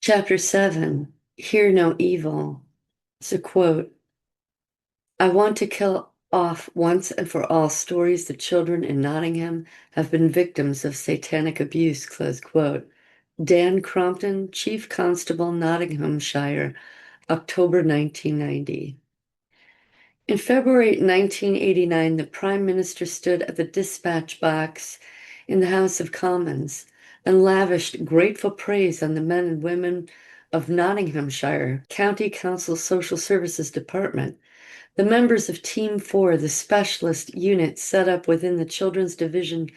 Chapter 7, Hear No Evil. It's a quote. I want to kill off once and for all stories that children in Nottingham have been victims of satanic abuse, close quote. Dan Crompton, Chief Constable, Nottinghamshire, October 1990. In February 1989, the Prime Minister stood at the dispatch box in the House of Commons and lavished grateful praise on the men and women of Nottinghamshire County Council Social Services Department, the members of Team 4, the specialist unit set up within the Children's Division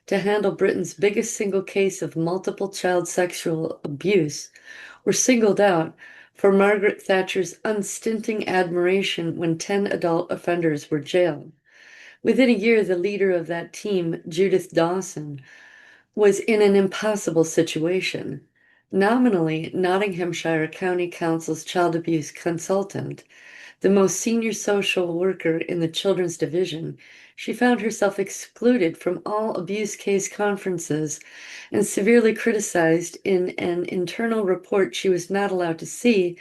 to handle Britain's biggest single case of multiple child sexual abuse, were singled out for Margaret Thatcher's unstinting admiration when 10 adult offenders were jailed. Within a year, the leader of that team, Judith Dawson, was in an impossible situation. Nominally Nottinghamshire County Council's child abuse consultant, the most senior social worker in the Children's Division, she found herself excluded from all abuse case conferences and severely criticized in an internal report she was not allowed to see,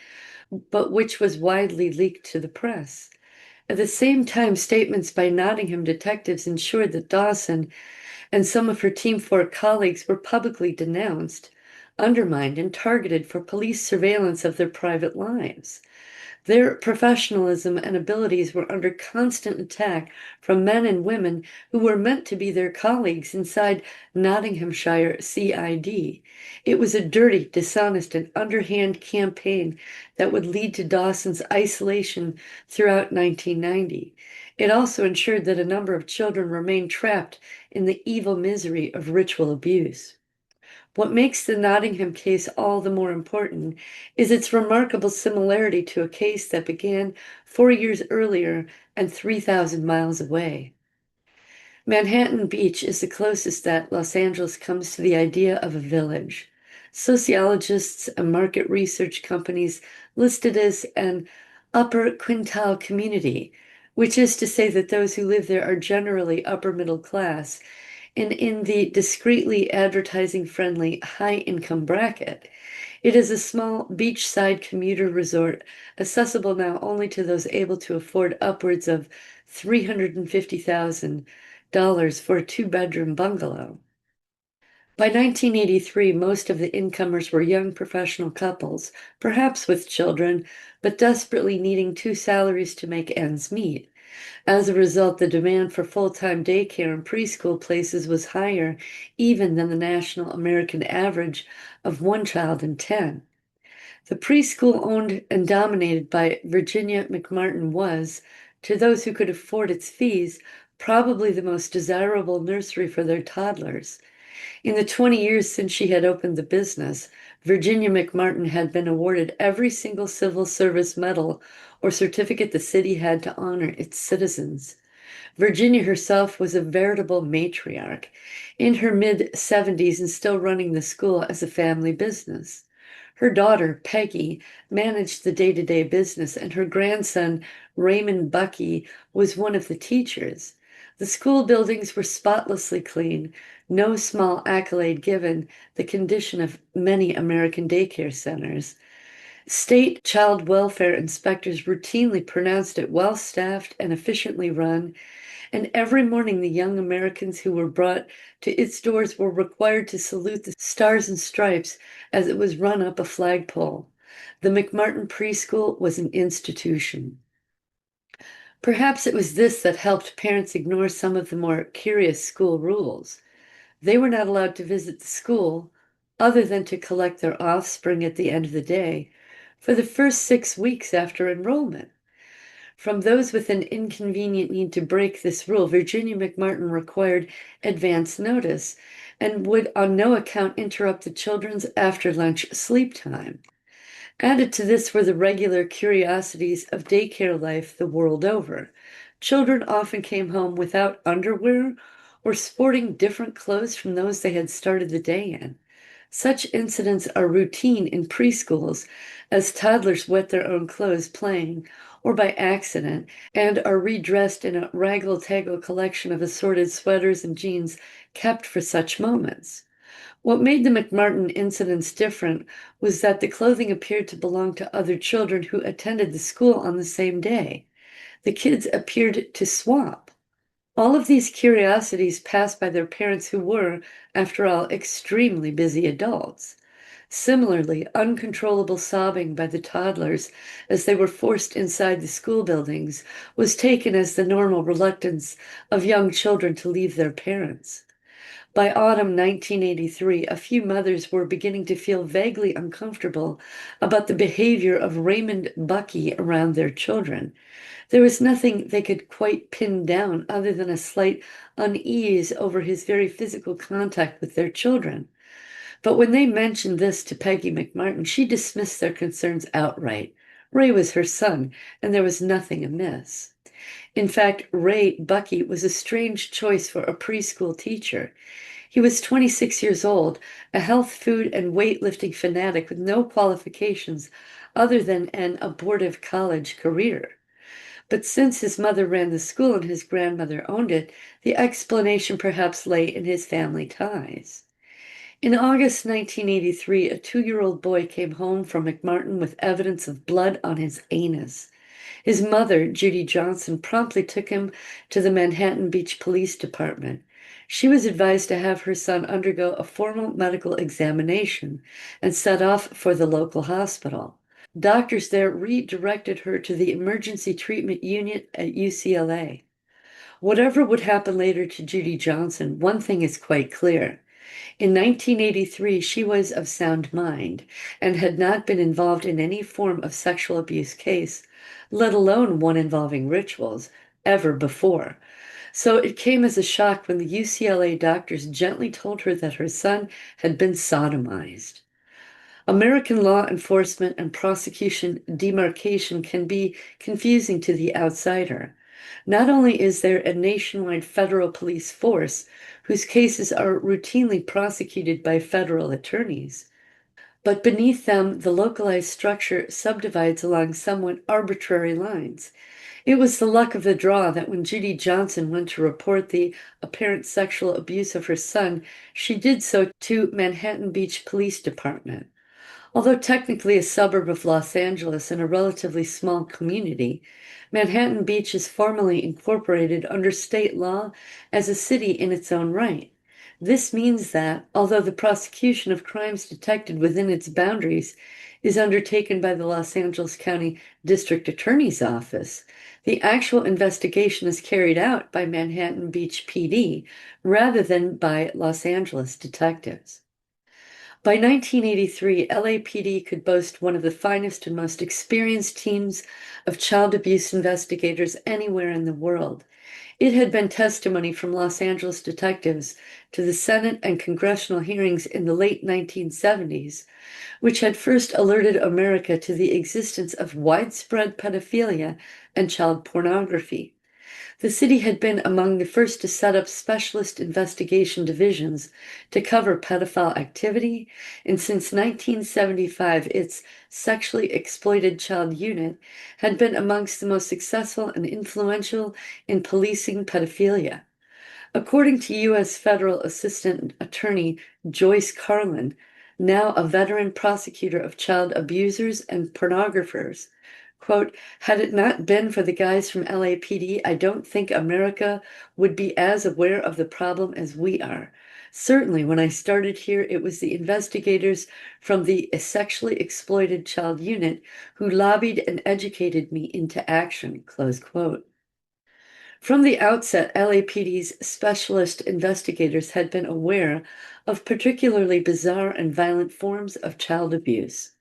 but which was widely leaked to the press. At the same time, statements by Nottingham detectives ensured that Dawson and some of her Team 4 colleagues were publicly denounced, undermined, and targeted for police surveillance of their private lives. Their professionalism and abilities were under constant attack from men and women who were meant to be their colleagues inside Nottinghamshire CID. It was a dirty, dishonest, and underhand campaign that would lead to Dawson's isolation throughout 1990. It also ensured that a number of children remained trapped in the evil misery of ritual abuse. What makes the Nottingham case all the more important is its remarkable similarity to a case that began 4 years earlier and 3,000 miles away. Manhattan Beach is the closest that Los Angeles comes to the idea of a village. Sociologists and market research companies list it as an upper quintile community, which is to say that those who live there are generally upper middle class and in the discreetly advertising-friendly high-income bracket. It is a small beachside commuter resort accessible now only to those able to afford upwards of $350,000 for a two-bedroom bungalow. By 1983, most of the incomers were young professional couples, perhaps with children, but desperately needing two salaries to make ends meet. As a result, the demand for full-time daycare and preschool places was higher even than the national American average of one child in 10. The preschool owned and dominated by Virginia McMartin was, to those who could afford its fees, probably the most desirable nursery for their toddlers. In the 20 years since she had opened the business, Virginia McMartin had been awarded every single civil service medal or certificate the city had to honor its citizens. Virginia herself was a veritable matriarch, in her mid-70s and still running the school as a family business. Her daughter, Peggy, managed the day-to-day business, and her grandson, Raymond Bucky, was one of the teachers. The school buildings were spotlessly clean, no small accolade given the condition of many American daycare centers. State child welfare inspectors routinely pronounced it well-staffed and efficiently run, and every morning the young Americans who were brought to its doors were required to salute the stars and stripes as it was run up a flagpole. The McMartin preschool was an institution. Perhaps it was this that helped parents ignore some of the more curious school rules. They were not allowed to visit the school, other than to collect their offspring at the end of the day, for the first 6 weeks after enrollment. From those with an inconvenient need to break this rule, Virginia McMartin required advance notice and would on no account interrupt the children's after-lunch sleep time. Added to this were the regular curiosities of daycare life the world over. Children often came home without underwear or sporting different clothes from those they had started the day in. Such incidents are routine in preschools, as toddlers wet their own clothes playing, or by accident, and are redressed in a raggle-taggle collection of assorted sweaters and jeans kept for such moments. What made the McMartin incidents different was that the clothing appeared to belong to other children who attended the school on the same day. The kids appeared to swap. All of these curiosities passed by their parents who were, after all, extremely busy adults. Similarly, uncontrollable sobbing by the toddlers as they were forced inside the school buildings was taken as the normal reluctance of young children to leave their parents. By autumn 1983, a few mothers were beginning to feel vaguely uncomfortable about the behavior of Raymond Bucky around their children. There was nothing they could quite pin down other than a slight unease over his very physical contact with their children. But when they mentioned this to Peggy McMartin, she dismissed their concerns outright. Ray was her son, and there was nothing amiss. In fact, Ray Bucky was a strange choice for a preschool teacher. He was 26 years old, a health, food, and weightlifting fanatic with no qualifications other than an abortive college career. But since his mother ran the school and his grandmother owned it, the explanation perhaps lay in his family ties. In August 1983, a 2-year-old boy came home from McMartin with evidence of blood on his anus. His mother, Judy Johnson, promptly took him to the Manhattan Beach Police Department. She was advised to have her son undergo a formal medical examination and set off for the local hospital. Doctors there redirected her to the emergency treatment unit at UCLA. Whatever would happen later to Judy Johnson, one thing is quite clear. In 1983, she was of sound mind and had not been involved in any form of sexual abuse case, let alone one involving rituals, ever before. So it came as a shock when the UCLA doctors gently told her that her son had been sodomized. American law enforcement and prosecution demarcation can be confusing to the outsider. Not only is there a nationwide federal police force whose cases are routinely prosecuted by federal attorneys, but beneath them, the localized structure subdivides along somewhat arbitrary lines. It was the luck of the draw that when Judy Johnson went to report the apparent sexual abuse of her son, she did so to Manhattan Beach Police Department. Although technically a suburb of Los Angeles and a relatively small community, Manhattan Beach is formally incorporated under state law as a city in its own right. This means that, although the prosecution of crimes detected within its boundaries is undertaken by the Los Angeles County District Attorney's Office, the actual investigation is carried out by Manhattan Beach PD rather than by Los Angeles detectives. By 1983, LAPD could boast one of the finest and most experienced teams of child abuse investigators anywhere in the world. It had been testimony from Los Angeles detectives to the Senate and congressional hearings in the late 1970s, which had first alerted America to the existence of widespread pedophilia and child pornography. The city had been among the first to set up specialist investigation divisions to cover pedophile activity, and since 1975, its Sexually Exploited Child Unit had been amongst the most successful and influential in policing pedophilia. According to U.S. Federal Assistant Attorney Joyce Carlin, now a veteran prosecutor of child abusers and pornographers, quote, had it not been for the guys from LAPD, I don't think America would be as aware of the problem as we are. Certainly, when I started here, it was the investigators from the Sexually Exploited Child Unit who lobbied and educated me into action, close quote. From the outset, LAPD's specialist investigators had been aware of particularly bizarre and violent forms of child abuse.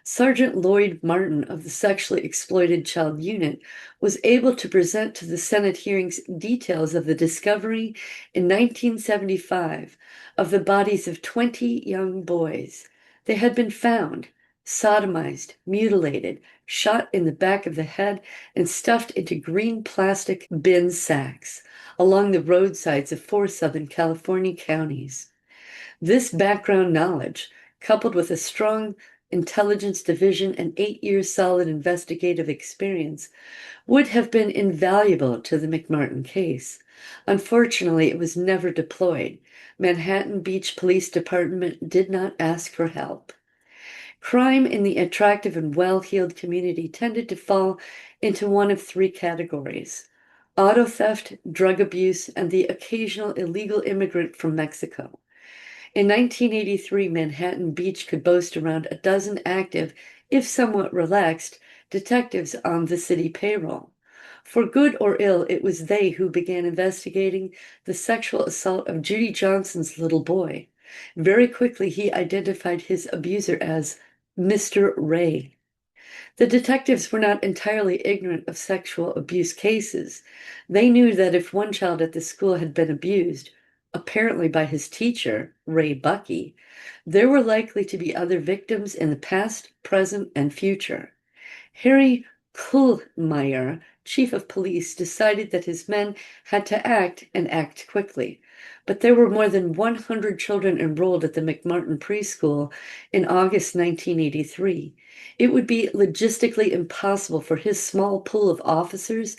Sergeant Lloyd Martin of the Sexually Exploited Child Unit was able to present to the Senate hearings details of the discovery in 1975 of the bodies of 20 young boys. They had been found, sodomized, mutilated, shot in the back of the head, and stuffed into green plastic bin sacks along the roadsides of 4 Southern California counties. This background knowledge, coupled with a strong intelligence division and 8 years solid investigative experience, would have been invaluable to the McMartin case. Unfortunately, it was never deployed. Manhattan Beach Police Department did not ask for help. Crime in the attractive and well-heeled community tended to fall into one of three categories: auto theft, drug abuse, and the occasional illegal immigrant from Mexico. In 1983, Manhattan Beach could boast around a dozen active, if somewhat relaxed, detectives on the city payroll. For good or ill, it was they who began investigating the sexual assault of Judy Johnson's little boy. Very quickly, he identified his abuser as Mr. Ray. The detectives were not entirely ignorant of sexual abuse cases. They knew that if one child at the school had been abused, apparently by his teacher, Ray Bucky, there were likely to be other victims in the past, present, and future. Harry Kuhlmeier, chief of police, decided that his men had to act and act quickly. But there were more than 100 children enrolled at the McMartin preschool in August 1983. It would be logistically impossible for his small pool of officers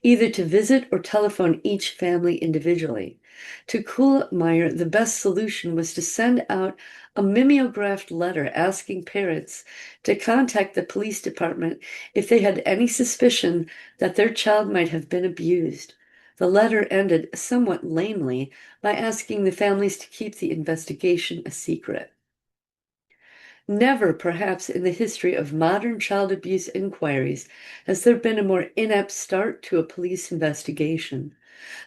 either to visit or telephone each family individually. To Kuhlmeier, the best solution was to send out a mimeographed letter asking parents to contact the police department if they had any suspicion that their child might have been abused. The letter ended somewhat lamely by asking the families to keep the investigation a secret. Never, perhaps, in the history of modern child abuse inquiries has there been a more inept start to a police investigation.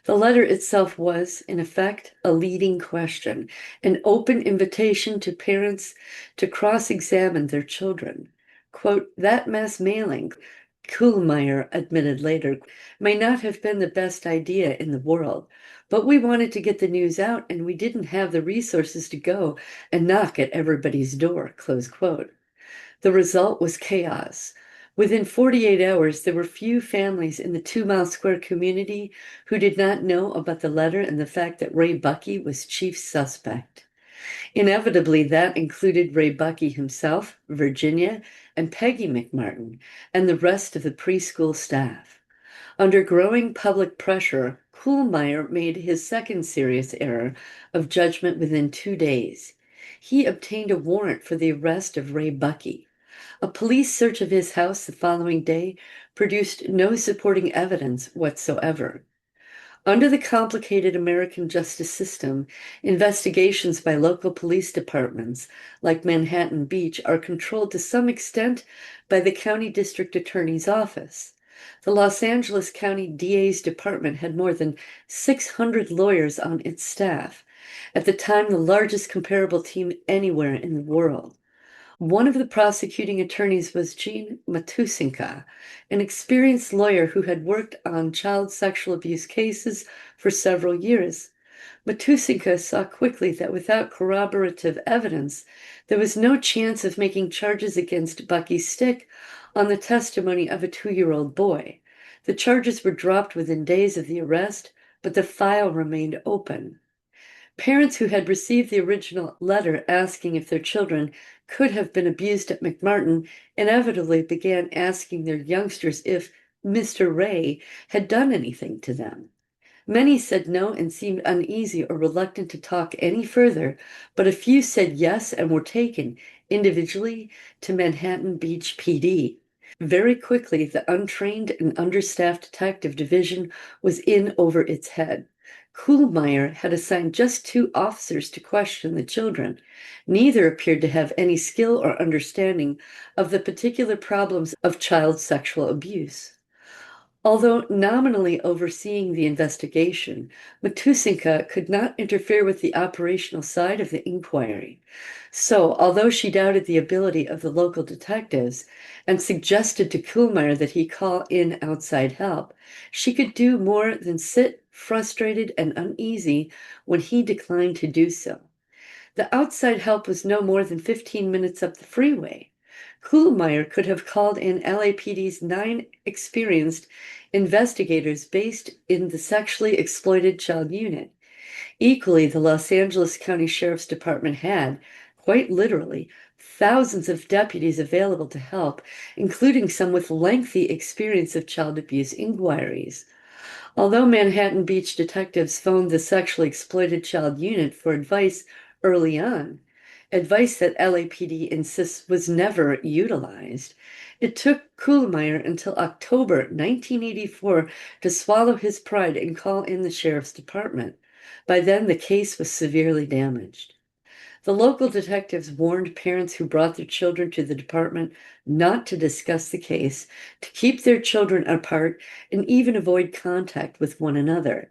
The letter itself was, in effect, a leading question, an open invitation to parents to cross-examine their children. Quote, "That mass mailing," Kuhlmeier admitted later, "may not have been the best idea in the world, but we wanted to get the news out and we didn't have the resources to go and knock at everybody's door," close quote. The result was chaos. Within 48 hours, there were few families in the 2 Mile Square community who did not know about the letter and the fact that Ray Bucky was chief suspect. Inevitably, that included Ray Bucky himself, Virginia, and Peggy McMartin, and the rest of the preschool staff. Under growing public pressure, Kuhlmeier made his second serious error of judgment within 2 days. He obtained a warrant for the arrest of Ray Bucky. A police search of his house the following day produced no supporting evidence whatsoever. Under the complicated American justice system, investigations by local police departments, like Manhattan Beach, are controlled to some extent by the county district attorney's office. The Los Angeles County DA's department had more than 600 lawyers on its staff, at the time the largest comparable team anywhere in the world. One of the prosecuting attorneys was Gene Matusinka, an experienced lawyer who had worked on child sexual abuse cases for several years. Matusinka saw quickly that without corroborative evidence, there was no chance of making charges against Bucky Stick on the testimony of a 2-year-old boy. The charges were dropped within days of the arrest, but the file remained open. Parents who had received the original letter asking if their children could have been abused at McMartin inevitably began asking their youngsters if Mr. Ray had done anything to them. Many said no and seemed uneasy or reluctant to talk any further, but a few said yes and were taken individually to Manhattan Beach PD. Very quickly, the untrained and understaffed detective division was in over its head. Kuhlmeier had assigned just 2 officers to question the children. Neither appeared to have any skill or understanding of the particular problems of child sexual abuse. Although nominally overseeing the investigation, Matusinka could not interfere with the operational side of the inquiry. So, although she doubted the ability of the local detectives and suggested to Kuhlmeier that he call in outside help, she could do more than sit frustrated and uneasy when he declined to do so. The outside help was no more than 15 minutes up the freeway. Kuhlmeier could have called in LAPD's 9 experienced investigators based in the sexually exploited child unit. Equally, the Los Angeles County Sheriff's Department had, quite literally, thousands of deputies available to help, including some with lengthy experience of child abuse inquiries. Although Manhattan Beach detectives phoned the sexually exploited child unit for advice early on, advice that LAPD insists was never utilized, it took Kuhlmeier until October 1984 to swallow his pride and call in the sheriff's department. By then, the case was severely damaged. The local detectives warned parents who brought their children to the department not to discuss the case, to keep their children apart, and even avoid contact with one another.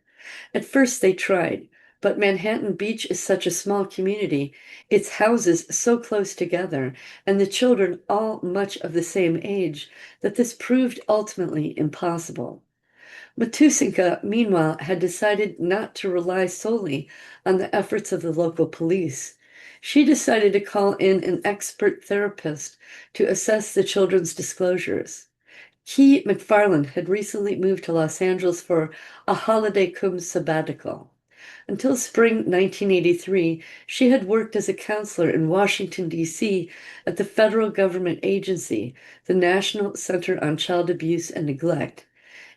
At first, they tried, but Manhattan Beach is such a small community, its houses so close together, and the children all much of the same age, that this proved ultimately impossible. Matusinka, meanwhile, had decided not to rely solely on the efforts of the local police. She decided to call in an expert therapist to assess the children's disclosures. Key McFarland had recently moved to Los Angeles for a holiday cum sabbatical. Until spring 1983, she had worked as a counselor in Washington, D.C. at the federal government agency, the National Center on Child Abuse and Neglect.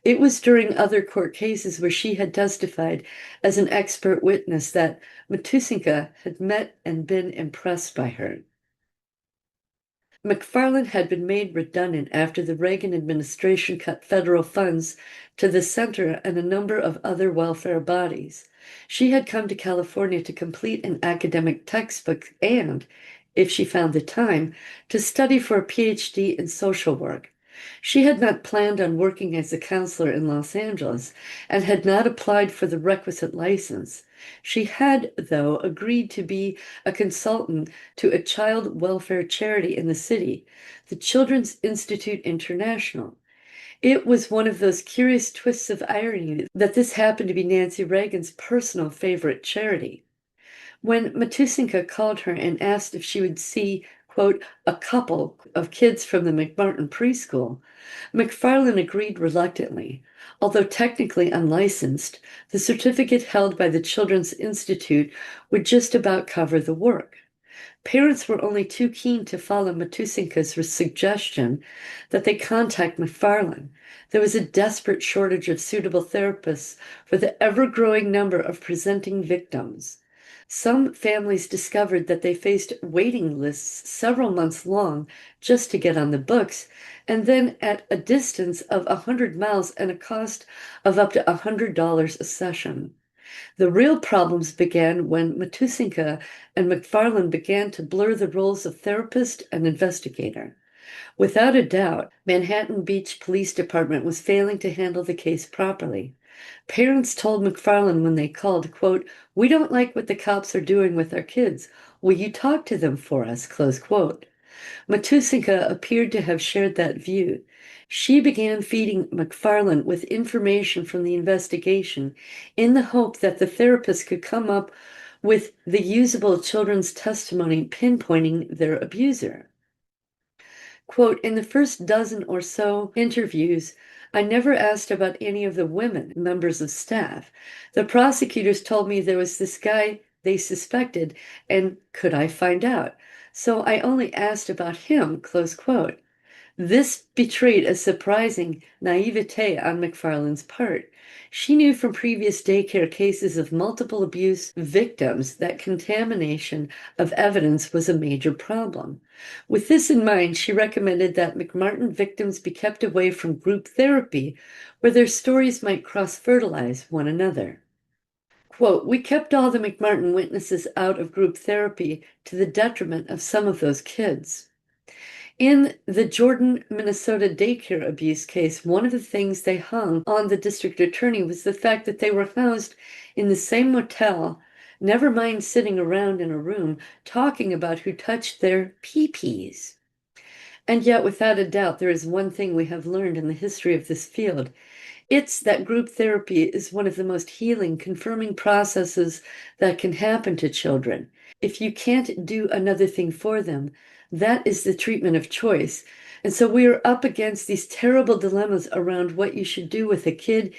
It was during other court cases where she had testified as an expert witness that Matusinka had met and been impressed by her. McFarland had been made redundant after the Reagan administration cut federal funds to the center and a number of other welfare bodies. She had come to California to complete an academic textbook and, if she found the time, to study for a PhD in social work. She had not planned on working as a counselor in Los Angeles and had not applied for the requisite license. She had, though, agreed to be a consultant to a child welfare charity in the city, the Children's Institute International. It was one of those curious twists of irony that this happened to be Nancy Reagan's personal favorite charity. When Matusinka called her and asked if she would see, quote, a couple of kids from the McMartin preschool, McFarland agreed reluctantly. Although technically unlicensed, the certificate held by the Children's Institute would just about cover the work. Parents were only too keen to follow Matusinka's suggestion that they contact McFarland. There was a desperate shortage of suitable therapists for the ever-growing number of presenting victims. Some families discovered that they faced waiting lists several months long just to get on the books, and then at a distance of 100 miles and a cost of up to $100 a session. The real problems began when Matusinka and McFarland began to blur the roles of therapist and investigator. Without a doubt, Manhattan Beach Police Department was failing to handle the case properly. Parents told McFarland when they called, quote, "We don't like what the cops are doing with our kids. Will you talk to them for us?" Close quote. Matusinka appeared to have shared that view. She began feeding McFarland with information from the investigation in the hope that the therapist could come up with the usable children's testimony pinpointing their abuser. Quote, "In the first dozen or so interviews, I never asked about any of the women, members of staff. The prosecutors told me there was this guy they suspected, and could I find out? So I only asked about him," close quote. This betrayed a surprising naivete on McFarland's part. She knew from previous daycare cases of multiple abuse victims that contamination of evidence was a major problem. With this in mind, she recommended that McMartin victims be kept away from group therapy, where their stories might cross-fertilize one another. Quote, "We kept all the McMartin witnesses out of group therapy to the detriment of some of those kids." In the Jordan, Minnesota daycare abuse case, one of the things they hung on the district attorney was the fact that they were housed in the same motel, never mind sitting around in a room talking about who touched their pee-pees. And yet, without a doubt, there is one thing we have learned in the history of this field. It's that group therapy is one of the most healing, confirming processes that can happen to children. If you can't do another thing for them, that is the treatment of choice. And so we are up against these terrible dilemmas around what you should do with a kid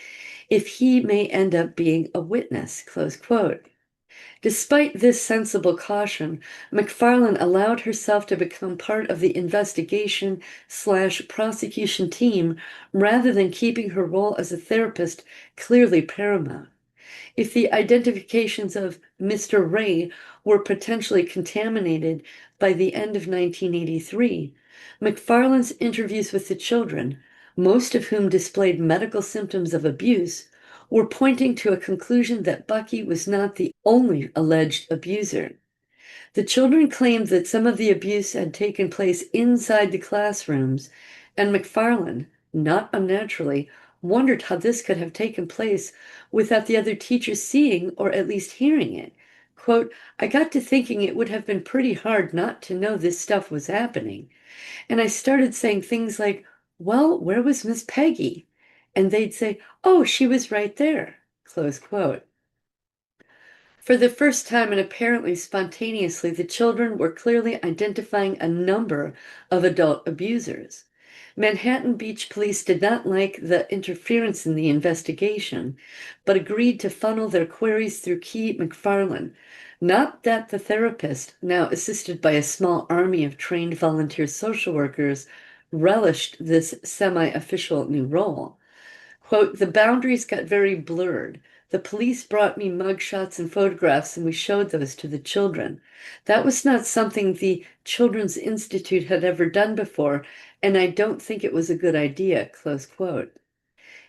if he may end up being a witness, close quote. Despite this sensible caution, McFarlane allowed herself to become part of the investigation/prosecution team rather than keeping her role as a therapist clearly paramount. If the identifications of Mr. Ray were potentially contaminated by the end of 1983, McFarlane's interviews with the children, most of whom displayed medical symptoms of abuse, were pointing to a conclusion that Bucky was not the only alleged abuser. The children claimed that some of the abuse had taken place inside the classrooms, and McFarlane, not unnaturally, wondered how this could have taken place without the other teachers seeing or at least hearing it. Quote, I got to thinking it would have been pretty hard not to know this stuff was happening. And I started saying things like, well, where was Miss Peggy? And they'd say, oh, she was right there, close quote. For the first time and apparently spontaneously, the children were clearly identifying a number of adult abusers. Manhattan Beach police did not like the interference in the investigation, but agreed to funnel their queries through Key McFarlane. Not that the therapist, now assisted by a small army of trained volunteer social workers, relished this semi-official new role. Quote, the boundaries got very blurred. The police brought me mugshots and photographs, and we showed those to the children. That was not something the Children's Institute had ever done before, and I don't think it was a good idea, close quote.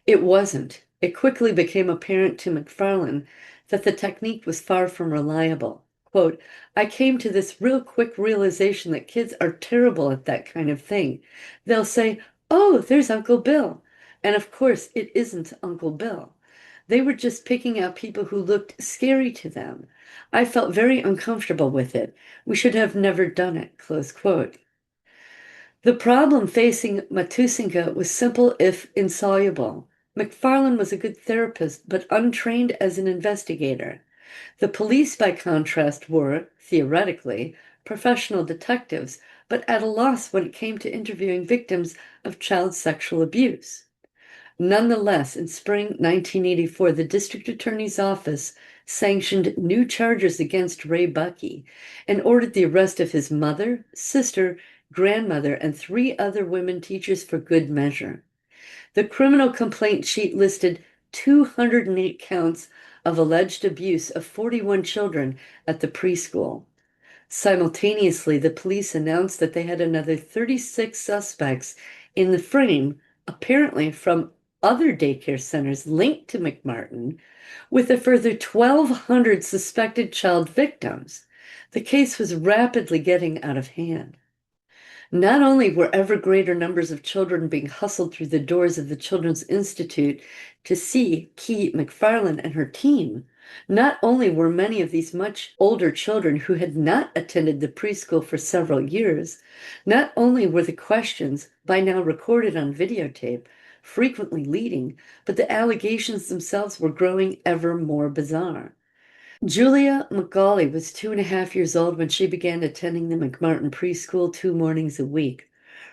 It wasn't. It quickly became apparent to McFarlane that the technique was far from reliable. Quote, I came to this real quick realization that kids are terrible at that kind of thing. They'll say, oh, there's Uncle Bill. And of course, it isn't Uncle Bill. They were just picking out people who looked scary to them. I felt very uncomfortable with it. We should have never done it, close quote. The problem facing Matusinka was simple if insoluble. McFarlane was a good therapist, but untrained as an investigator. The police, by contrast, were, theoretically, professional detectives, but at a loss when it came to interviewing victims of child sexual abuse. Nonetheless, in spring 1984, the district attorney's office sanctioned new charges against Ray Bucky and ordered the arrest of his mother, sister, grandmother, and 3 other women teachers for good measure. The criminal complaint sheet listed 208 counts of alleged abuse of 41 children at the preschool. Simultaneously, the police announced that they had another 36 suspects in the frame, apparently from other daycare centers linked to McMartin, with a further 1,200 suspected child victims. The case was rapidly getting out of hand. Not only were ever greater numbers of children being hustled through the doors of the Children's Institute to see Key McFarlane and her team, not only were many of these much older children who had not attended the preschool for several years, not only were the questions, by now recorded on videotape, frequently leading, but the allegations themselves were growing ever more bizarre. Julia McGauley was 2.5 years old when she began attending the McMartin preschool 2 mornings a week.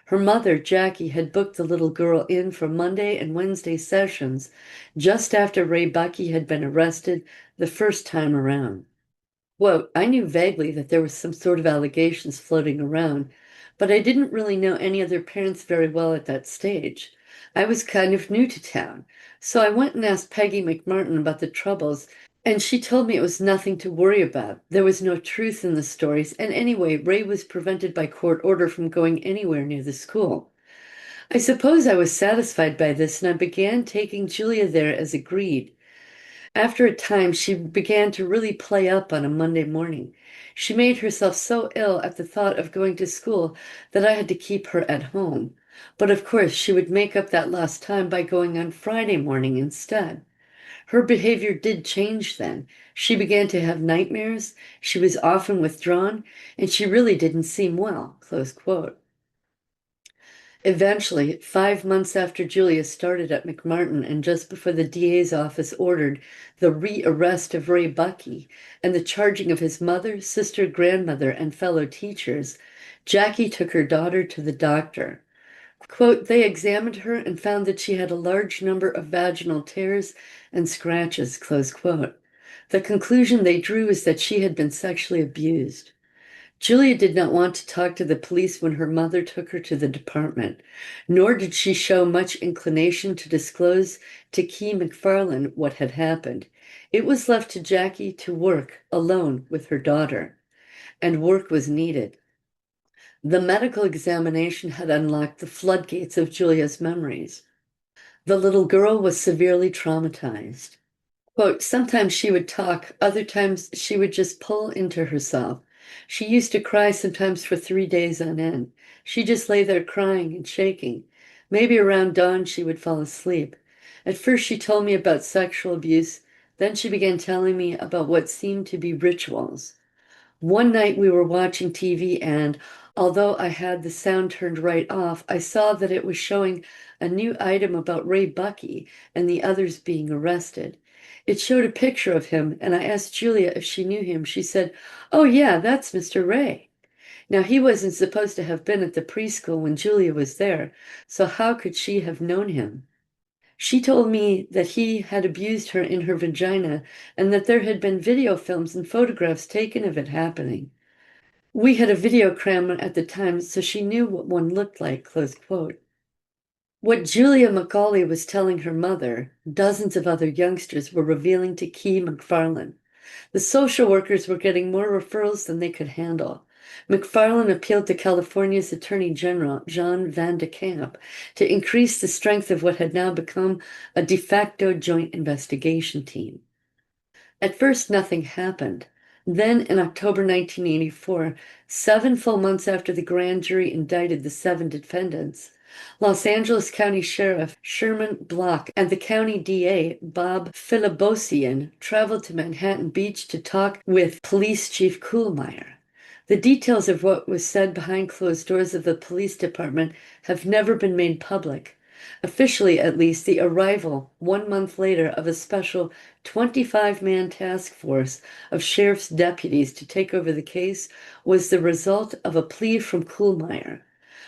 Her mother, Jackie, had booked the little girl in for Monday and Wednesday sessions just after Ray Bucky had been arrested the first time around. Quote, I knew vaguely that there was some sort of allegations floating around, but I didn't really know any other parents very well at that stage. I was kind of new to town, so I went and asked Peggy McMartin about the troubles, and she told me it was nothing to worry about. There was no truth in the stories, and anyway, Ray was prevented by court order from going anywhere near the school. I suppose I was satisfied by this, and I began taking Julia there as agreed. After a time, she began to really play up on a Monday morning. She made herself so ill at the thought of going to school that I had to keep her at home. But of course, she would make up that lost time by going on Friday morning instead. Her behavior did change then. She began to have nightmares, she was often withdrawn, and she really didn't seem well, close quote. Eventually, 5 months after Julia started at McMartin and just before the DA's office ordered the rearrest of Ray Bucky and the charging of his mother, sister, grandmother, and fellow teachers, Jackie took her daughter to the doctor. Quote, they examined her and found that she had a large number of vaginal tears and scratches, close quote. The conclusion they drew is that she had been sexually abused. Julia did not want to talk to the police when her mother took her to the department, nor did she show much inclination to disclose to Key McFarland what had happened. It was left to Jackie to work alone with her daughter, and work was needed. The medical examination had unlocked the floodgates of Julia's memories. The little girl was severely traumatized. Quote, sometimes she would talk, other times she would just pull into herself. She used to cry sometimes for 3 days on end. She just lay there crying and shaking. Maybe around dawn she would fall asleep. At first she told me about sexual abuse, then she began telling me about what seemed to be rituals. One night we were watching TV, and although I had the sound turned right off, I saw that it was showing a new item about Ray Bucky and the others being arrested. It showed a picture of him, and I asked Julia if she knew him. She said, "Oh, yeah, that's Mr. Ray." Now, he wasn't supposed to have been at the preschool when Julia was there, so how could she have known him? She told me that he had abused her in her vagina and that there had been video films and photographs taken of it happening. We had a video camera at the time, so she knew what one looked like, close quote. What Julia McCauley was telling her mother, dozens of other youngsters were revealing to Key McFarland. The social workers were getting more referrals than they could handle. McFarland appealed to California's Attorney General, John Van de Kamp, to increase the strength of what had now become a de facto joint investigation team. At first, nothing happened. Then, in October 1984, 7 full months after the grand jury indicted the 7 defendants, Los Angeles County Sheriff Sherman Block and the county DA Bob Filibosian traveled to Manhattan Beach to talk with Police Chief Kuhlmeyer. The details of what was said behind closed doors of the police department have never been made public. Officially, at least, the arrival 1 month later of a special 25-man task force of sheriff's deputies to take over the case was the result of a plea from Kuhlmeyer.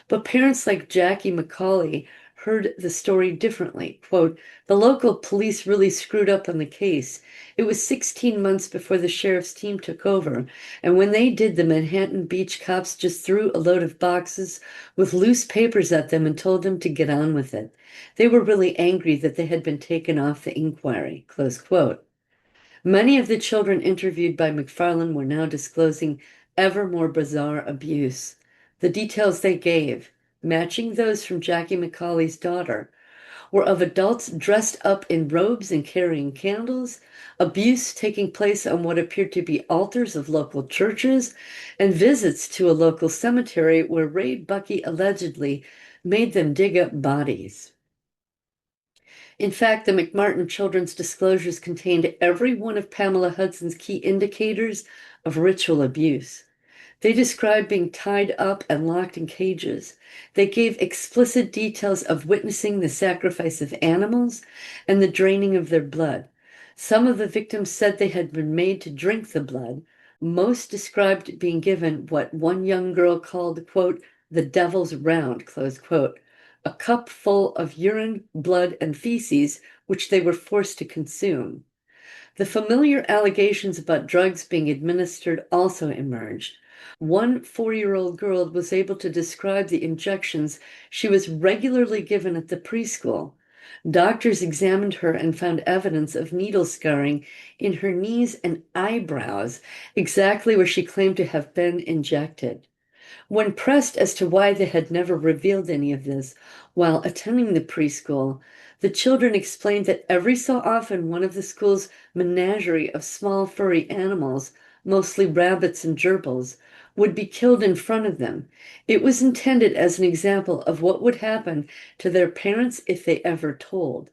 But parents like Jackie McCauley heard the story differently. Quote, the local police really screwed up on the case. It was 16 months before the sheriff's team took over, and when they did, the Manhattan Beach cops just threw a load of boxes with loose papers at them and told them to get on with it. They were really angry that they had been taken off the inquiry, close quote. Many of the children interviewed by McFarland were now disclosing ever more bizarre abuse. The details they gave, matching those from Jackie McCauley's daughter, were of adults dressed up in robes and carrying candles, abuse taking place on what appeared to be altars of local churches, and visits to a local cemetery where Ray Bucky allegedly made them dig up bodies. In fact, the McMartin children's disclosures contained every one of Pamela Hudson's key indicators of ritual abuse. They described being tied up and locked in cages. They gave explicit details of witnessing the sacrifice of animals and the draining of their blood. Some of the victims said they had been made to drink the blood. Most described being given what one young girl called, quote, the devil's round, close quote, a cup full of urine, blood, and feces, which they were forced to consume. The familiar allegations about drugs being administered also emerged. One 4-year-old girl was able to describe the injections she was regularly given at the preschool. Doctors examined her and found evidence of needle scarring in her knees and eyebrows, exactly where she claimed to have been injected. When pressed as to why they had never revealed any of this while attending the preschool, the children explained that every so often one of the school's menagerie of small furry animals, mostly rabbits and gerbils, would be killed in front of them. It was intended as an example of what would happen to their parents if they ever told.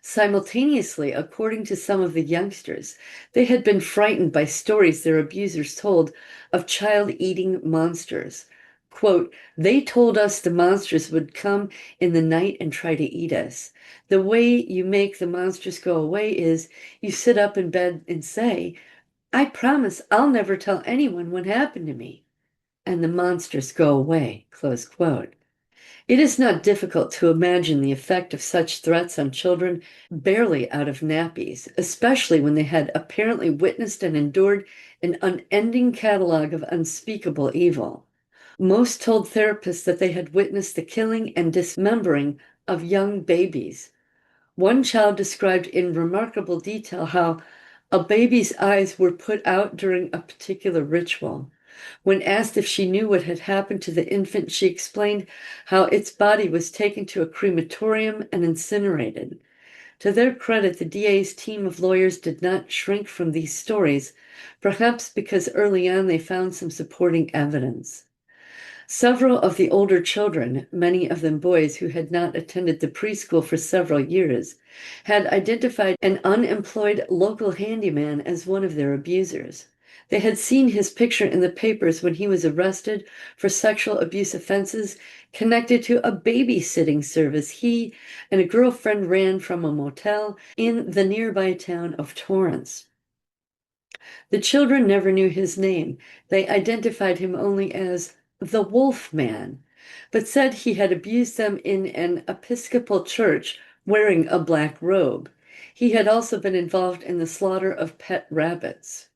Simultaneously, according to some of the youngsters, they had been frightened by stories their abusers told of child-eating monsters. Quote, they told us the monsters would come in the night and try to eat us. The way you make the monsters go away is you sit up in bed and say, I promise I'll never tell anyone what happened to me. And the monsters go away, close quote. It is not difficult to imagine the effect of such threats on children barely out of nappies, especially when they had apparently witnessed and endured an unending catalog of unspeakable evil. Most told therapists that they had witnessed the killing and dismembering of young babies. One child described in remarkable detail how a baby's eyes were put out during a particular ritual. When asked if she knew what had happened to the infant, she explained how its body was taken to a crematorium and incinerated. To their credit, the DA's team of lawyers did not shrink from these stories, perhaps because early on they found some supporting evidence. Several of the older children, many of them boys who had not attended the preschool for several years, had identified an unemployed local handyman as one of their abusers. They had seen his picture in the papers when he was arrested for sexual abuse offenses connected to a babysitting service he and a girlfriend ran from a motel in the nearby town of Torrance. The children never knew his name. They identified him only as the Wolf Man, but said he had abused them in an Episcopal church wearing a black robe. He had also been involved in the slaughter of pet rabbits.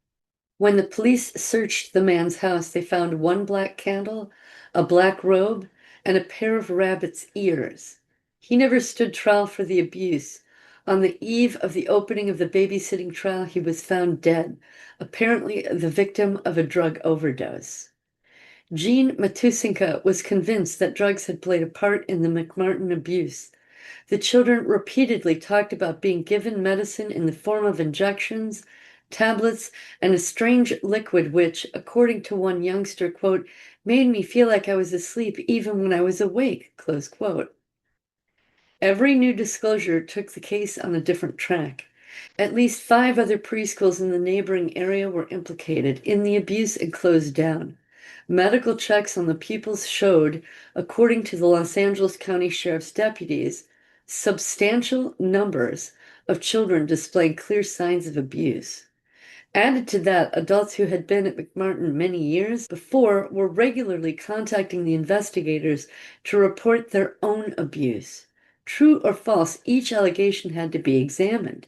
When the police searched the man's house, they found one black candle, a black robe, and a pair of rabbit's ears. He never stood trial for the abuse. On the eve of the opening of the babysitting trial, he was found dead, apparently the victim of a drug overdose. Jean Matusinka was convinced that drugs had played a part in the McMartin abuse. The children repeatedly talked about being given medicine in the form of injections, tablets, and a strange liquid which, according to one youngster, quote, made me feel like I was asleep even when I was awake, close quote. Every new disclosure took the case on a different track. At least 5 other preschools in the neighboring area were implicated in the abuse and closed down. Medical checks on the pupils showed, according to the Los Angeles County Sheriff's deputies, substantial numbers of children displaying clear signs of abuse. Added to that, adults who had been at McMartin many years before were regularly contacting the investigators to report their own abuse. True or false, each allegation had to be examined.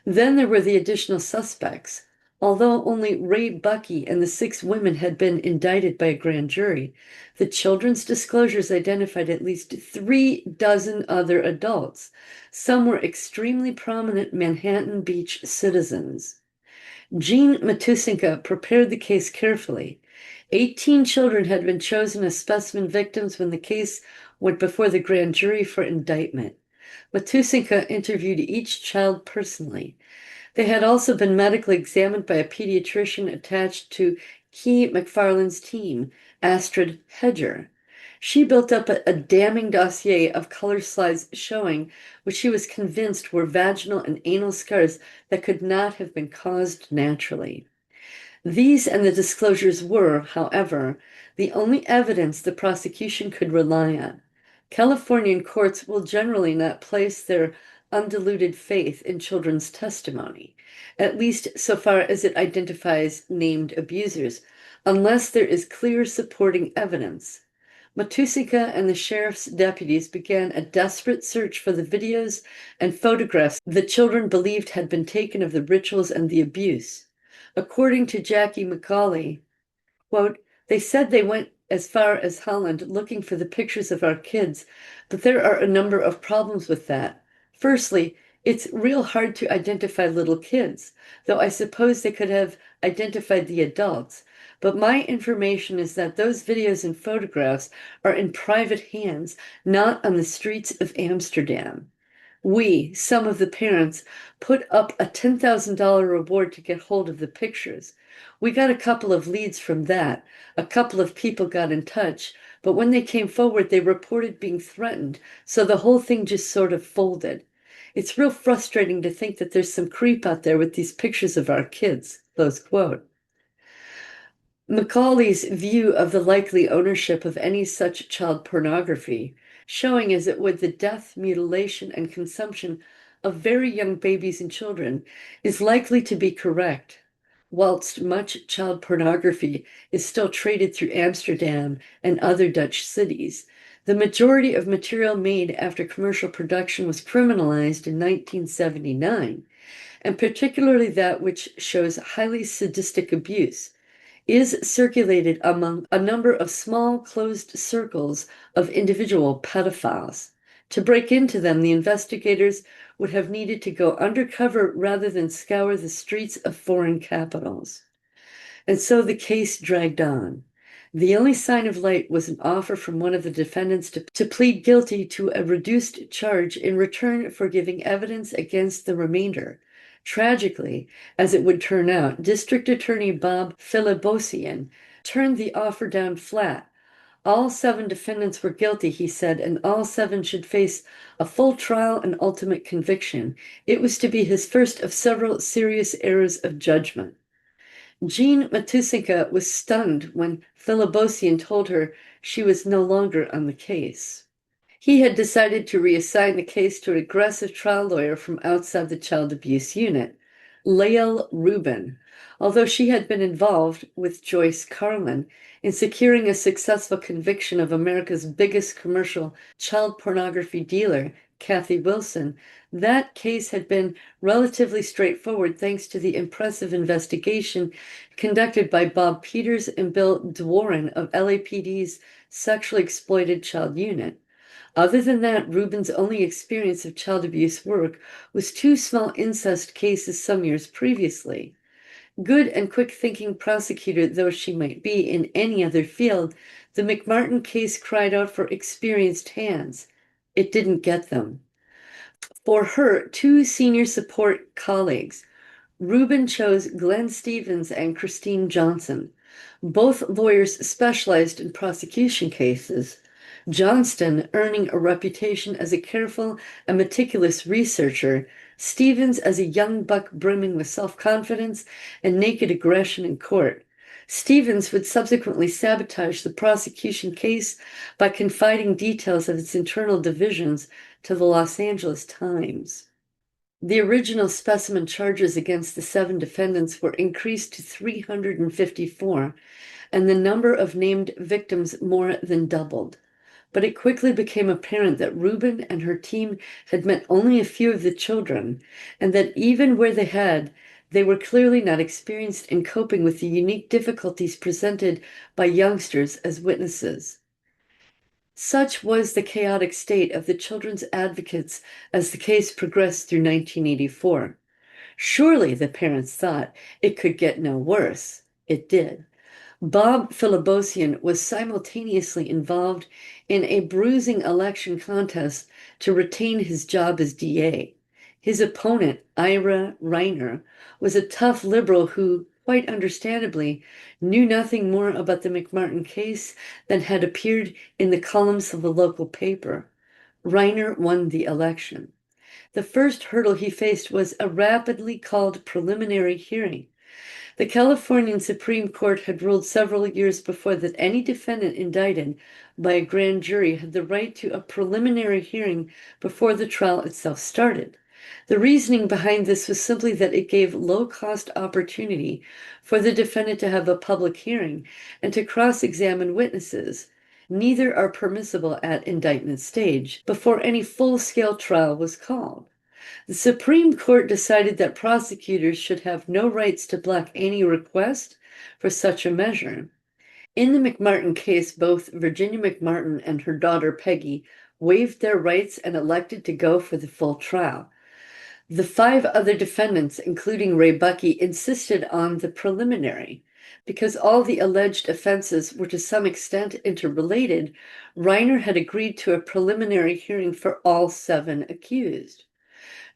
Then there were the additional suspects. Although only Ray Bucky and the 6 women had been indicted by a grand jury, the children's disclosures identified at least 3 dozen other adults. Some were extremely prominent Manhattan Beach citizens. Jean Matusinka prepared the case carefully. 18 children had been chosen as specimen victims when the case went before the grand jury for indictment. Matusinka interviewed each child personally. They had also been medically examined by a pediatrician attached to Key McFarland's team, Astrid Hedger. She built up a damning dossier of color slides showing what she was convinced were vaginal and anal scars that could not have been caused naturally. These and the disclosures were, however, the only evidence the prosecution could rely on. Californian courts will generally not place their undiluted faith in children's testimony, at least so far as it identifies named abusers, unless there is clear supporting evidence. Matusinka and the sheriff's deputies began a desperate search for the videos and photographs the children believed had been taken of the rituals and the abuse. According to Jackie McCauley, quote, they said they went as far as Holland looking for the pictures of our kids, but there are a number of problems with that. Firstly, it's real hard to identify little kids, though I suppose they could have identified the adults. But my information is that those videos and photographs are in private hands, not on the streets of Amsterdam. We, some of the parents, put up a $10,000 reward to get hold of the pictures. We got a couple of leads from that. A couple of people got in touch, but when they came forward, they reported being threatened, so the whole thing just sort of folded. It's real frustrating to think that there's some creep out there with these pictures of our kids, close quote. Macaulay's view of the likely ownership of any such child pornography, showing as it would the death, mutilation, and consumption of very young babies and children, is likely to be correct. Whilst much child pornography is still traded through Amsterdam and other Dutch cities, The majority of material made after commercial production was criminalized in 1979, and particularly that which shows highly sadistic abuse, is circulated among a number of small closed circles of individual pedophiles. To break into them, the investigators would have needed to go undercover rather than scour the streets of foreign capitals. And so the case dragged on. The only sign of light was an offer from one of the defendants to plead guilty to a reduced charge in return for giving evidence against the remainder. Tragically, as it would turn out, District Attorney Bob Philibosian turned the offer down flat. All 7 defendants were guilty, he said, and all 7 should face a full trial and ultimate conviction. It was to be his first of several serious errors of judgment. Jean Matusinka was stunned when Philibosian told her she was no longer on the case. He had decided to reassign the case to an aggressive trial lawyer from outside the child abuse unit, Lael Rubin, although she had been involved with Joyce Carlin in securing a successful conviction of America's biggest commercial child pornography dealer, Kathy Wilson. That case had been relatively straightforward thanks to the impressive investigation conducted by Bob Peters and Bill Dworin of LAPD's Sexually Exploited Child Unit. Other than that, Rubin's only experience of child abuse work was 2 small incest cases some years previously. Good and quick-thinking prosecutor though she might be in any other field, the McMartin case cried out for experienced hands. It didn't get them. For her 2 senior support colleagues, Rubin chose Glenn Stevens and Christine Johnson. Both lawyers specialized in prosecution cases, Johnston earning a reputation as a careful and meticulous researcher, Stevens as a young buck brimming with self-confidence and naked aggression in court. Stevens would subsequently sabotage the prosecution case by confiding details of its internal divisions to the Los Angeles Times. The original specimen charges against the 7 defendants were increased to 354, and the number of named victims more than doubled. But it quickly became apparent that Rubin and her team had met only a few of the children, and that even where they were clearly not experienced in coping with the unique difficulties presented by youngsters as witnesses. Such was the chaotic state of the children's advocates as the case progressed through 1984. Surely, the parents thought, it could get no worse. It did. Bob Philibosian was simultaneously involved in a bruising election contest to retain his job as DA. His opponent, Ira Reiner, was a tough liberal who, quite understandably, knew nothing more about the McMartin case than had appeared in the columns of the local paper. Reiner won the election. The first hurdle he faced was a rapidly called preliminary hearing. The Californian Supreme Court had ruled several years before that any defendant indicted by a grand jury had the right to a preliminary hearing before the trial itself started. The reasoning behind this was simply that it gave low-cost opportunity for the defendant to have a public hearing and to cross-examine witnesses. Neither are permissible at indictment stage before any full-scale trial was called. The Supreme Court decided that prosecutors should have no rights to block any request for such a measure. In the McMartin case, both Virginia McMartin and her daughter Peggy waived their rights and elected to go for the full trial. The 5 other defendants, including Ray Buckey, insisted on the preliminary. Because all the alleged offenses were to some extent interrelated, Reiner had agreed to a preliminary hearing for all 7 accused.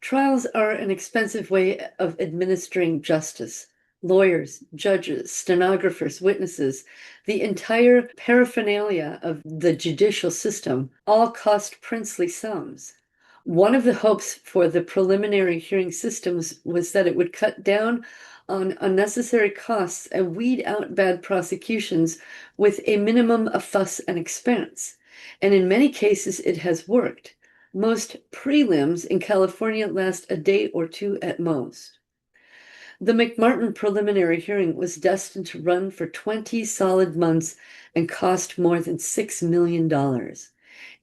Trials are an expensive way of administering justice. Lawyers, judges, stenographers, witnesses, the entire paraphernalia of the judicial system all cost princely sums. One of the hopes for the preliminary hearing systems was that it would cut down on unnecessary costs and weed out bad prosecutions with a minimum of fuss and expense. And in many cases, it has worked. Most prelims in California last a day or 2 at most. The McMartin preliminary hearing was destined to run for 20 solid months and cost more than $6 million.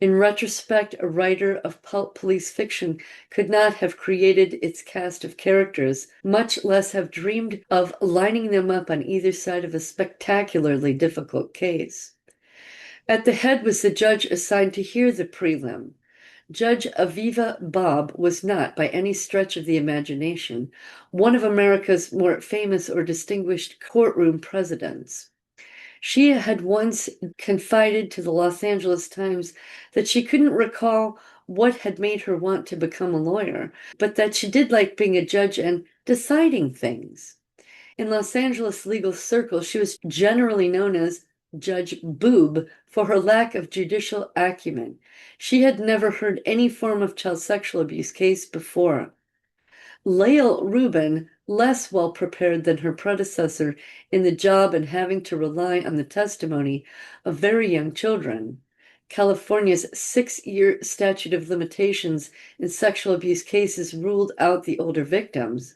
In retrospect, a writer of pulp police fiction could not have created its cast of characters, much less have dreamed of lining them up on either side of a spectacularly difficult case. At the head was the judge assigned to hear the prelim. Judge Aviva Bob was not, by any stretch of the imagination, one of America's more famous or distinguished courtroom presidents. She had once confided to the Los Angeles Times that she couldn't recall what had made her want to become a lawyer, but that she did like being a judge and deciding things. In Los Angeles legal circles, she was generally known as Judge Boob for her lack of judicial acumen. She had never heard any form of child sexual abuse case before. Lael Rubin, less well prepared than her predecessor in the job and having to rely on the testimony of very young children. California's 6-year statute of limitations in sexual abuse cases ruled out the older victims,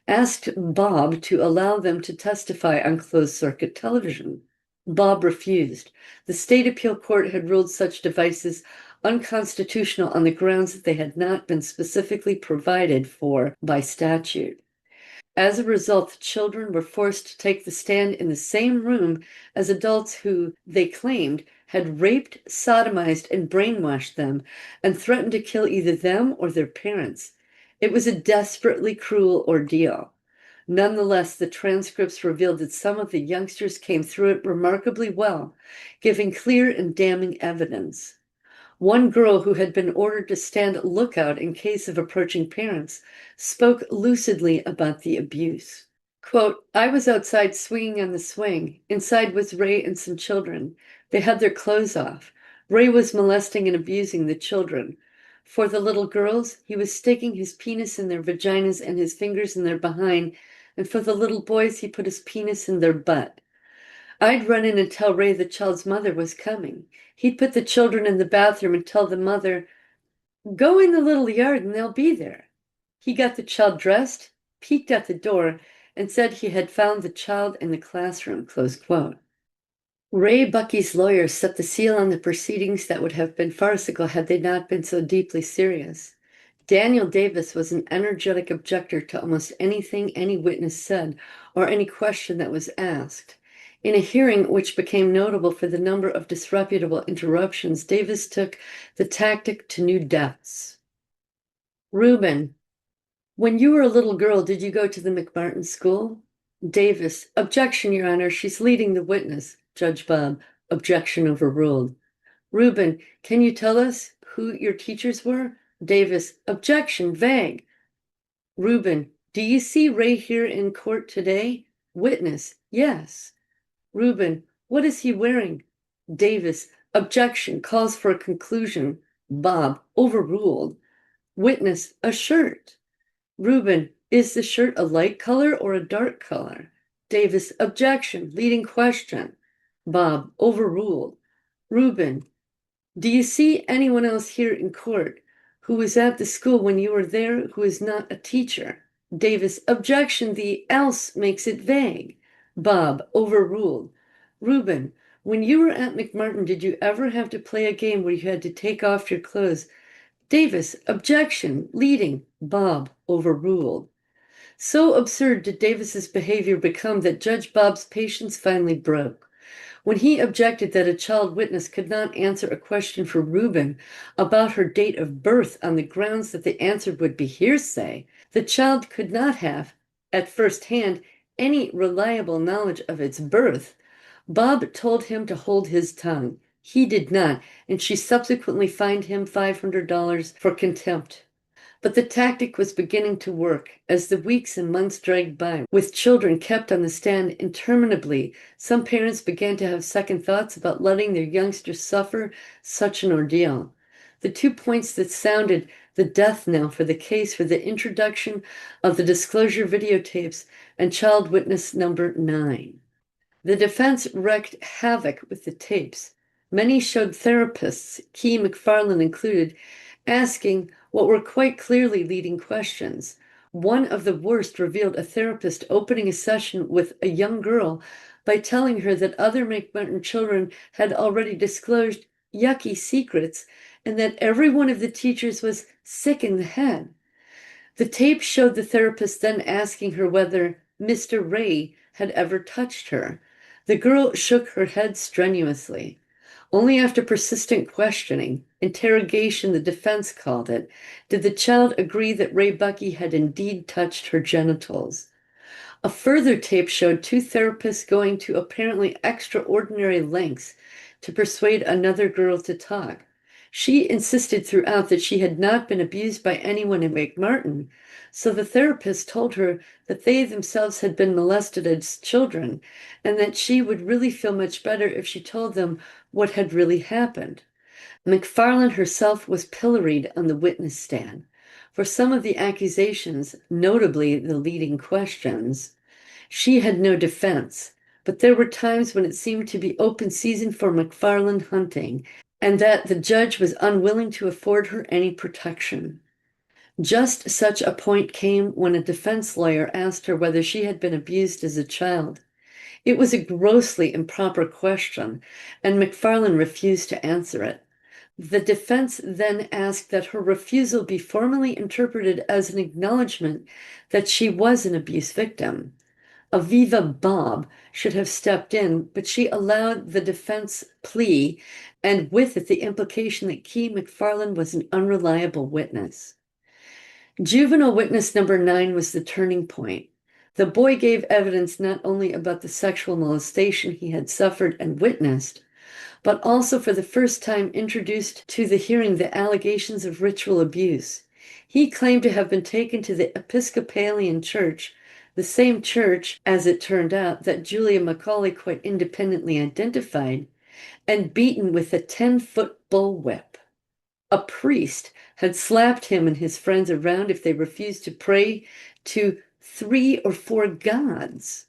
asked Bob to allow them to testify on closed-circuit television. Bob refused. The state appeal court had ruled such devices unconstitutional on the grounds that they had not been specifically provided for by statute. As a result, the children were forced to take the stand in the same room as adults who, they claimed, had raped, sodomized, and brainwashed them and threatened to kill either them or their parents. It was a desperately cruel ordeal. Nonetheless, the transcripts revealed that some of the youngsters came through it remarkably well, giving clear and damning evidence. One girl who had been ordered to stand lookout in case of approaching parents spoke lucidly about the abuse. Quote, I was outside swinging on the swing. Inside was Ray and some children. They had their clothes off. Ray was molesting and abusing the children. For the little girls, he was sticking his penis in their vaginas and his fingers in their behind, and for the little boys, he put his penis in their butt. I'd run in and tell Ray the child's mother was coming. He'd put the children in the bathroom and tell the mother, go in the little yard and they'll be there. He got the child dressed, peeked at the door, and said he had found the child in the classroom, close quote. Ray Bucky's lawyers set the seal on the proceedings that would have been farcical had they not been so deeply serious. Daniel Davis was an energetic objector to almost anything any witness said or any question that was asked. In a hearing which became notable for the number of disreputable interruptions, Davis took the tactic to new depths. Rubin, when you were a little girl, did you go to the McMartin School? Davis, objection, Your Honor, she's leading the witness. Judge Bob, objection overruled. Rubin, can you tell us who your teachers were? Davis, objection, vague. Rubin, do you see Ray here in court today? Witness, yes. Rubin, what is he wearing? Davis, objection, calls for a conclusion. Bob, overruled. Witness, a shirt. Rubin, is the shirt a light color or a dark color? Davis, objection, leading question. Bob, overruled. Rubin, do you see anyone else here in court who was at the school when you were there who is not a teacher? Davis, objection, the else makes it vague. Bob, overruled. Rubin, when you were at McMartin, did you ever have to play a game where you had to take off your clothes? Davis, objection, leading. Bob, overruled. So absurd did Davis's behavior become that Judge Bob's patience finally broke. When he objected that a child witness could not answer a question for Rubin about her date of birth on the grounds that the answer would be hearsay, the child could not have, at first hand, any reliable knowledge of its birth. Bob told him to hold his tongue. He did not, and she subsequently fined him $500 for contempt. But the tactic was beginning to work. As the weeks and months dragged by, with children kept on the stand interminably, some parents began to have second thoughts about letting their youngsters suffer such an ordeal. The 2 points that sounded the death knell for the case were the introduction of the disclosure videotapes and child witness number 9. The defense wreaked havoc with the tapes. Many showed therapists, Key McFarland included, asking what were quite clearly leading questions. One of the worst revealed a therapist opening a session with a young girl by telling her that other McMartin children had already disclosed yucky secrets and that every one of the teachers was sick in the head. The tape showed the therapist then asking her whether Mr. Ray had ever touched her. The girl shook her head strenuously. Only after persistent questioning, interrogation the defense called it, did the child agree that Ray Bucky had indeed touched her genitals. A further tape showed two therapists going to apparently extraordinary lengths to persuade another girl to talk. She insisted throughout that she had not been abused by anyone in McMartin, so the therapist told her that they themselves had been molested as children and that she would really feel much better if she told them what had really happened. McFarland herself was pilloried on the witness stand. For some of the accusations, notably the leading questions, she had no defense, but there were times when it seemed to be open season for McFarland hunting, and that the judge was unwilling to afford her any protection. Just such a point came when a defense lawyer asked her whether she had been abused as a child. It was a grossly improper question, and McFarland refused to answer it. The defense then asked that her refusal be formally interpreted as an acknowledgement that she was an abuse victim. Aviva Bob should have stepped in, but she allowed the defense plea, and with it the implication that Key McFarland was an unreliable witness. Juvenile witness number 9 was the turning point. The boy gave evidence not only about the sexual molestation he had suffered and witnessed, but also for the first time introduced to the hearing the allegations of ritual abuse. He claimed to have been taken to the Episcopalian Church, the same church, as it turned out, that Julia Macaulay quite independently identified, and beaten with a 10-foot bullwhip. A priest had slapped him and his friends around if they refused to pray to 3 or 4 gods.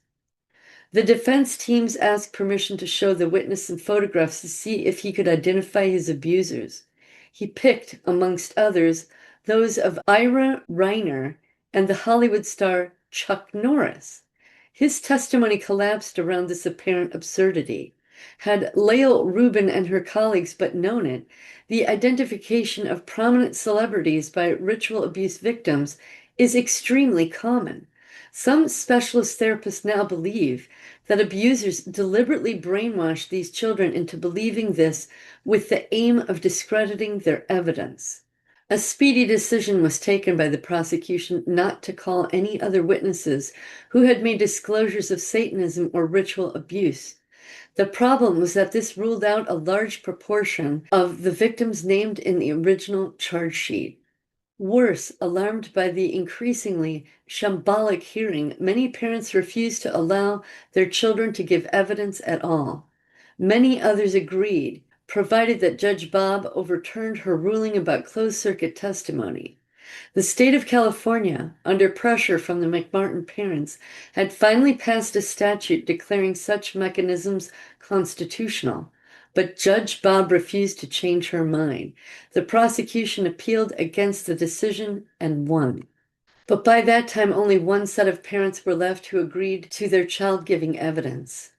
The defense teams asked permission to show the witness some photographs to see if he could identify his abusers. He picked, amongst others, those of Ira Reiner and the Hollywood star Chuck Norris. His testimony collapsed around this apparent absurdity. Had Lael Rubin and her colleagues but known it, the identification of prominent celebrities by ritual abuse victims is extremely common. Some specialist therapists now believe that abusers deliberately brainwash these children into believing this with the aim of discrediting their evidence. A speedy decision was taken by the prosecution not to call any other witnesses who had made disclosures of Satanism or ritual abuse. The problem was that this ruled out a large proportion of the victims named in the original charge sheet. Worse, alarmed by the increasingly shambolic hearing, many parents refused to allow their children to give evidence at all. Many others agreed, provided that Judge Bob overturned her ruling about closed-circuit testimony. The state of California, under pressure from the McMartin parents, had finally passed a statute declaring such mechanisms constitutional. But Judge Bob refused to change her mind. The prosecution appealed against the decision and won. But by that time, only one set of parents were left who agreed to their child giving evidence.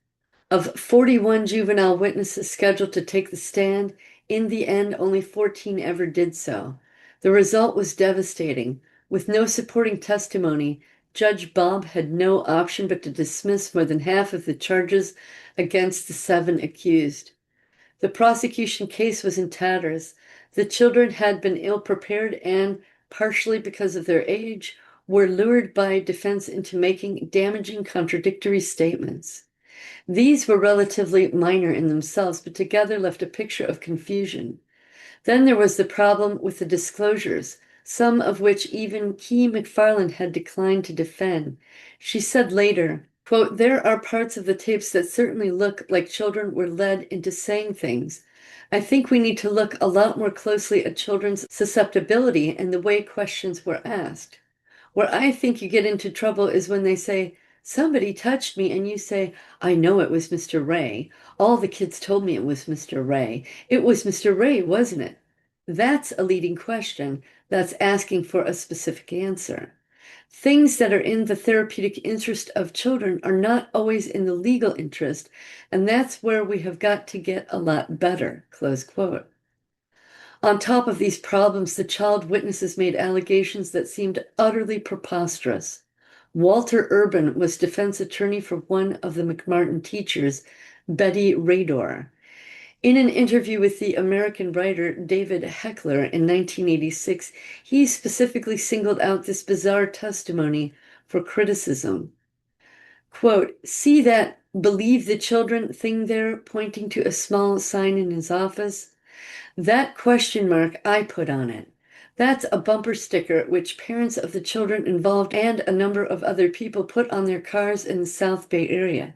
Of 41 juvenile witnesses scheduled to take the stand, in the end, only 14 ever did so. The result was devastating. With no supporting testimony, Judge Bob had no option but to dismiss more than half of the charges against the 7 accused. The prosecution case was in tatters. The children had been ill-prepared and, partially because of their age, were lured by defense into making damaging contradictory statements. These were relatively minor in themselves, but together left a picture of confusion. Then there was the problem with the disclosures, some of which even Key McFarland had declined to defend. She said later, quote, "There are parts of the tapes that certainly look like children were led into saying things. I think we need to look a lot more closely at children's susceptibility and the way questions were asked. Where I think you get into trouble is when they say, 'Somebody touched me,' and you say, 'I know it was Mr. Ray. All the kids told me it was Mr. Ray. It was Mr. Ray, wasn't it?' That's a leading question. That's asking for a specific answer. Things that are in the therapeutic interest of children are not always in the legal interest, and that's where we have got to get a lot better, close quote. On top of these problems, the child witnesses made allegations that seemed utterly preposterous. Walter Urban was defense attorney for one of the McMartin teachers, Betty Rador. In an interview with the American writer David Heckler in 1986, he specifically singled out this bizarre testimony for criticism. Quote, "See that 'believe the children' thing there, pointing to a small sign in his office? That question mark I put on it. That's a bumper sticker which parents of the children involved and a number of other people put on their cars in the South Bay area.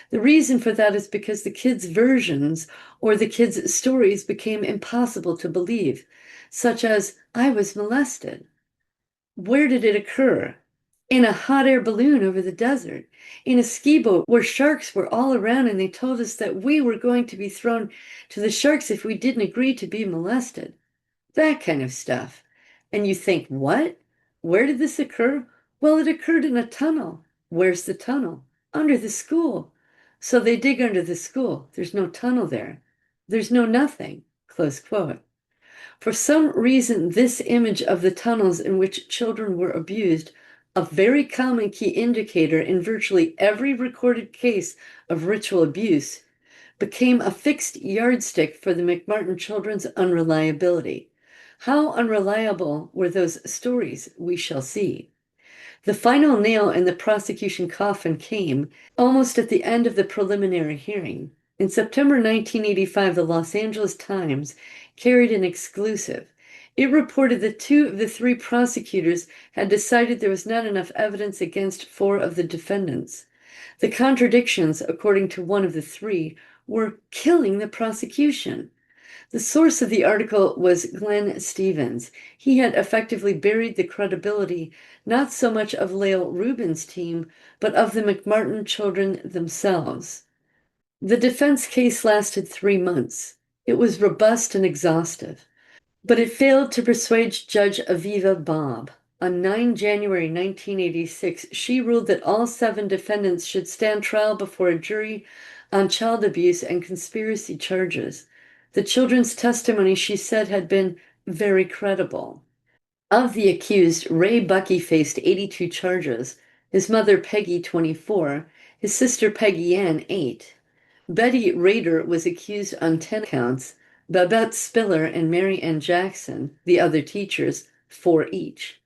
The reason for that is because the kids' versions or the kids' stories became impossible to believe, such as, 'I was molested.' Where did it occur? In a hot air balloon over the desert, in a ski boat where sharks were all around and they told us that we were going to be thrown to the sharks if we didn't agree to be molested.' That kind of stuff. And you think, what? Where did this occur? Well, it occurred in a tunnel. Where's the tunnel? Under the school. So they dig under the school. There's no tunnel there. There's no nothing." Close quote. For some reason, this image of the tunnels in which children were abused, a very common key indicator in virtually every recorded case of ritual abuse, became a fixed yardstick for the McMartin children's unreliability. How unreliable were those stories? We shall see. The final nail in the prosecution coffin came almost at the end of the preliminary hearing. In September 1985, the Los Angeles Times carried an exclusive. It reported that 2 of the 3 prosecutors had decided there was not enough evidence against 4 of the defendants. The contradictions, according to one of the 3, were killing the prosecution. The source of the article was Glenn Stevens. He had effectively buried the credibility not so much of Lael Rubin's team, but of the McMartin children themselves. The defense case lasted 3 months. It was robust and exhaustive, but it failed to persuade Judge Aviva Bob. On 9 January 1986, she ruled that all 7 defendants should stand trial before a jury on child abuse and conspiracy charges. The children's testimony, she said, had been very credible. Of the accused, Ray Bucky faced 82 charges, his mother Peggy 24, his sister Peggy Ann 8. Betty Rader was accused on 10 counts, Babette Spiller and Mary Ann Jackson, the other teachers, 4 each.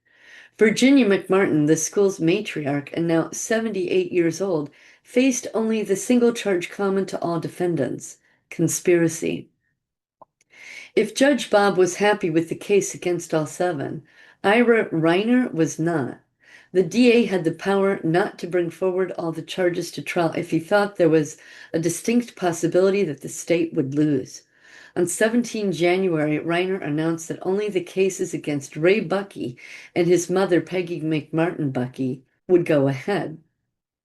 Virginia McMartin, the school's matriarch and now 78 years old, faced only the single charge common to all defendants, conspiracy. If Judge Bob was happy with the case against all 7, Ira Reiner was not. The DA had the power not to bring forward all the charges to trial if he thought there was a distinct possibility that the state would lose. On 17 January, Reiner announced that only the cases against Ray Bucky and his mother, Peggy McMartin Bucky, would go ahead.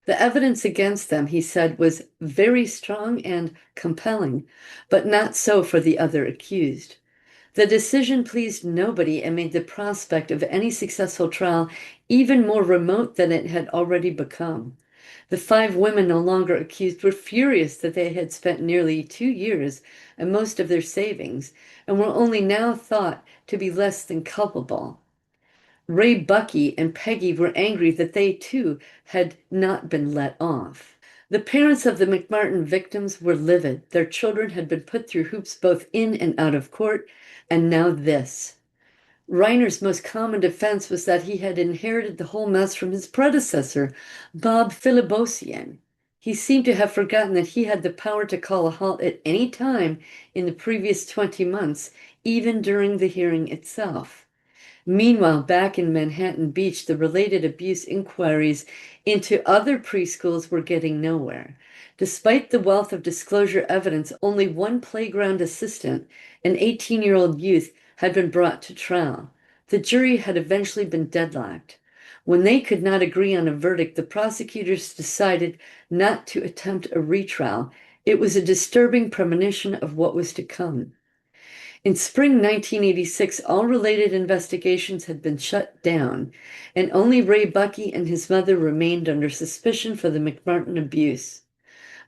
The evidence against them, he said, was very strong and compelling, but not so for the other accused. The decision pleased nobody and made the prospect of any successful trial even more remote than it had already become. The 5 women no longer accused were furious that they had spent nearly 2 years and most of their savings and were only now thought to be less than culpable. Ray Bucky and Peggy were angry that they too had not been let off. The parents of the McMartin victims were livid. Their children had been put through hoops both in and out of court, and now this. Reiner's most common defense was that he had inherited the whole mess from his predecessor, Bob Philibosian. He seemed to have forgotten that he had the power to call a halt at any time in the previous 20 months, even during the hearing itself. Meanwhile, back in Manhattan Beach, the related abuse inquiries into other preschools were getting nowhere. Despite the wealth of disclosure evidence, only one playground assistant, an 18-year-old youth, had been brought to trial. The jury had eventually been deadlocked. When they could not agree on a verdict, the prosecutors decided not to attempt a retrial. It was a disturbing premonition of what was to come. In spring 1986, all related investigations had been shut down, and only Ray Buckey and his mother remained under suspicion for the McMartin abuse.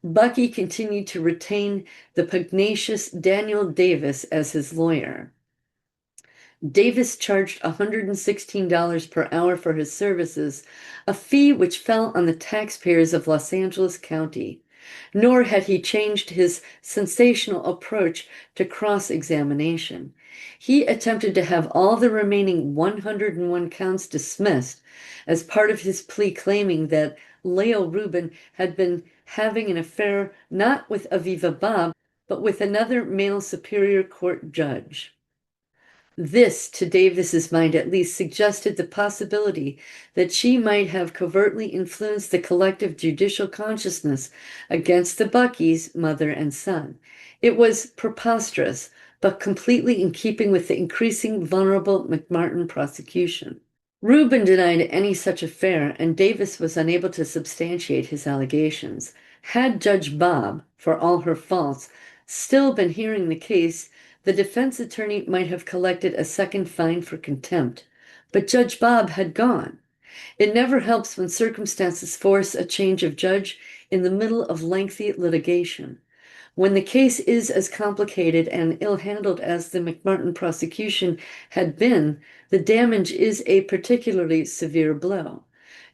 Buckey continued to retain the pugnacious Daniel Davis as his lawyer. Davis charged $116 per hour for his services, a fee which fell on the taxpayers of Los Angeles County. Nor had he changed his sensational approach to cross-examination. He attempted to have all the remaining 101 counts dismissed as part of his plea, claiming that Leo Rubin had been having an affair not with Aviva Bob, but with another male Superior Court judge. This, to Davis's mind at least, suggested the possibility that she might have covertly influenced the collective judicial consciousness against the Buckeys, mother and son. It was preposterous, but completely in keeping with the increasing vulnerable McMartin prosecution. Rubin denied any such affair, and Davis was unable to substantiate his allegations. Had Judge Bob, for all her faults, still been hearing the case, the defense attorney might have collected a second fine for contempt, but Judge Bob had gone. It never helps when circumstances force a change of judge in the middle of lengthy litigation. When the case is as complicated and ill-handled as the McMartin prosecution had been, the damage is a particularly severe blow.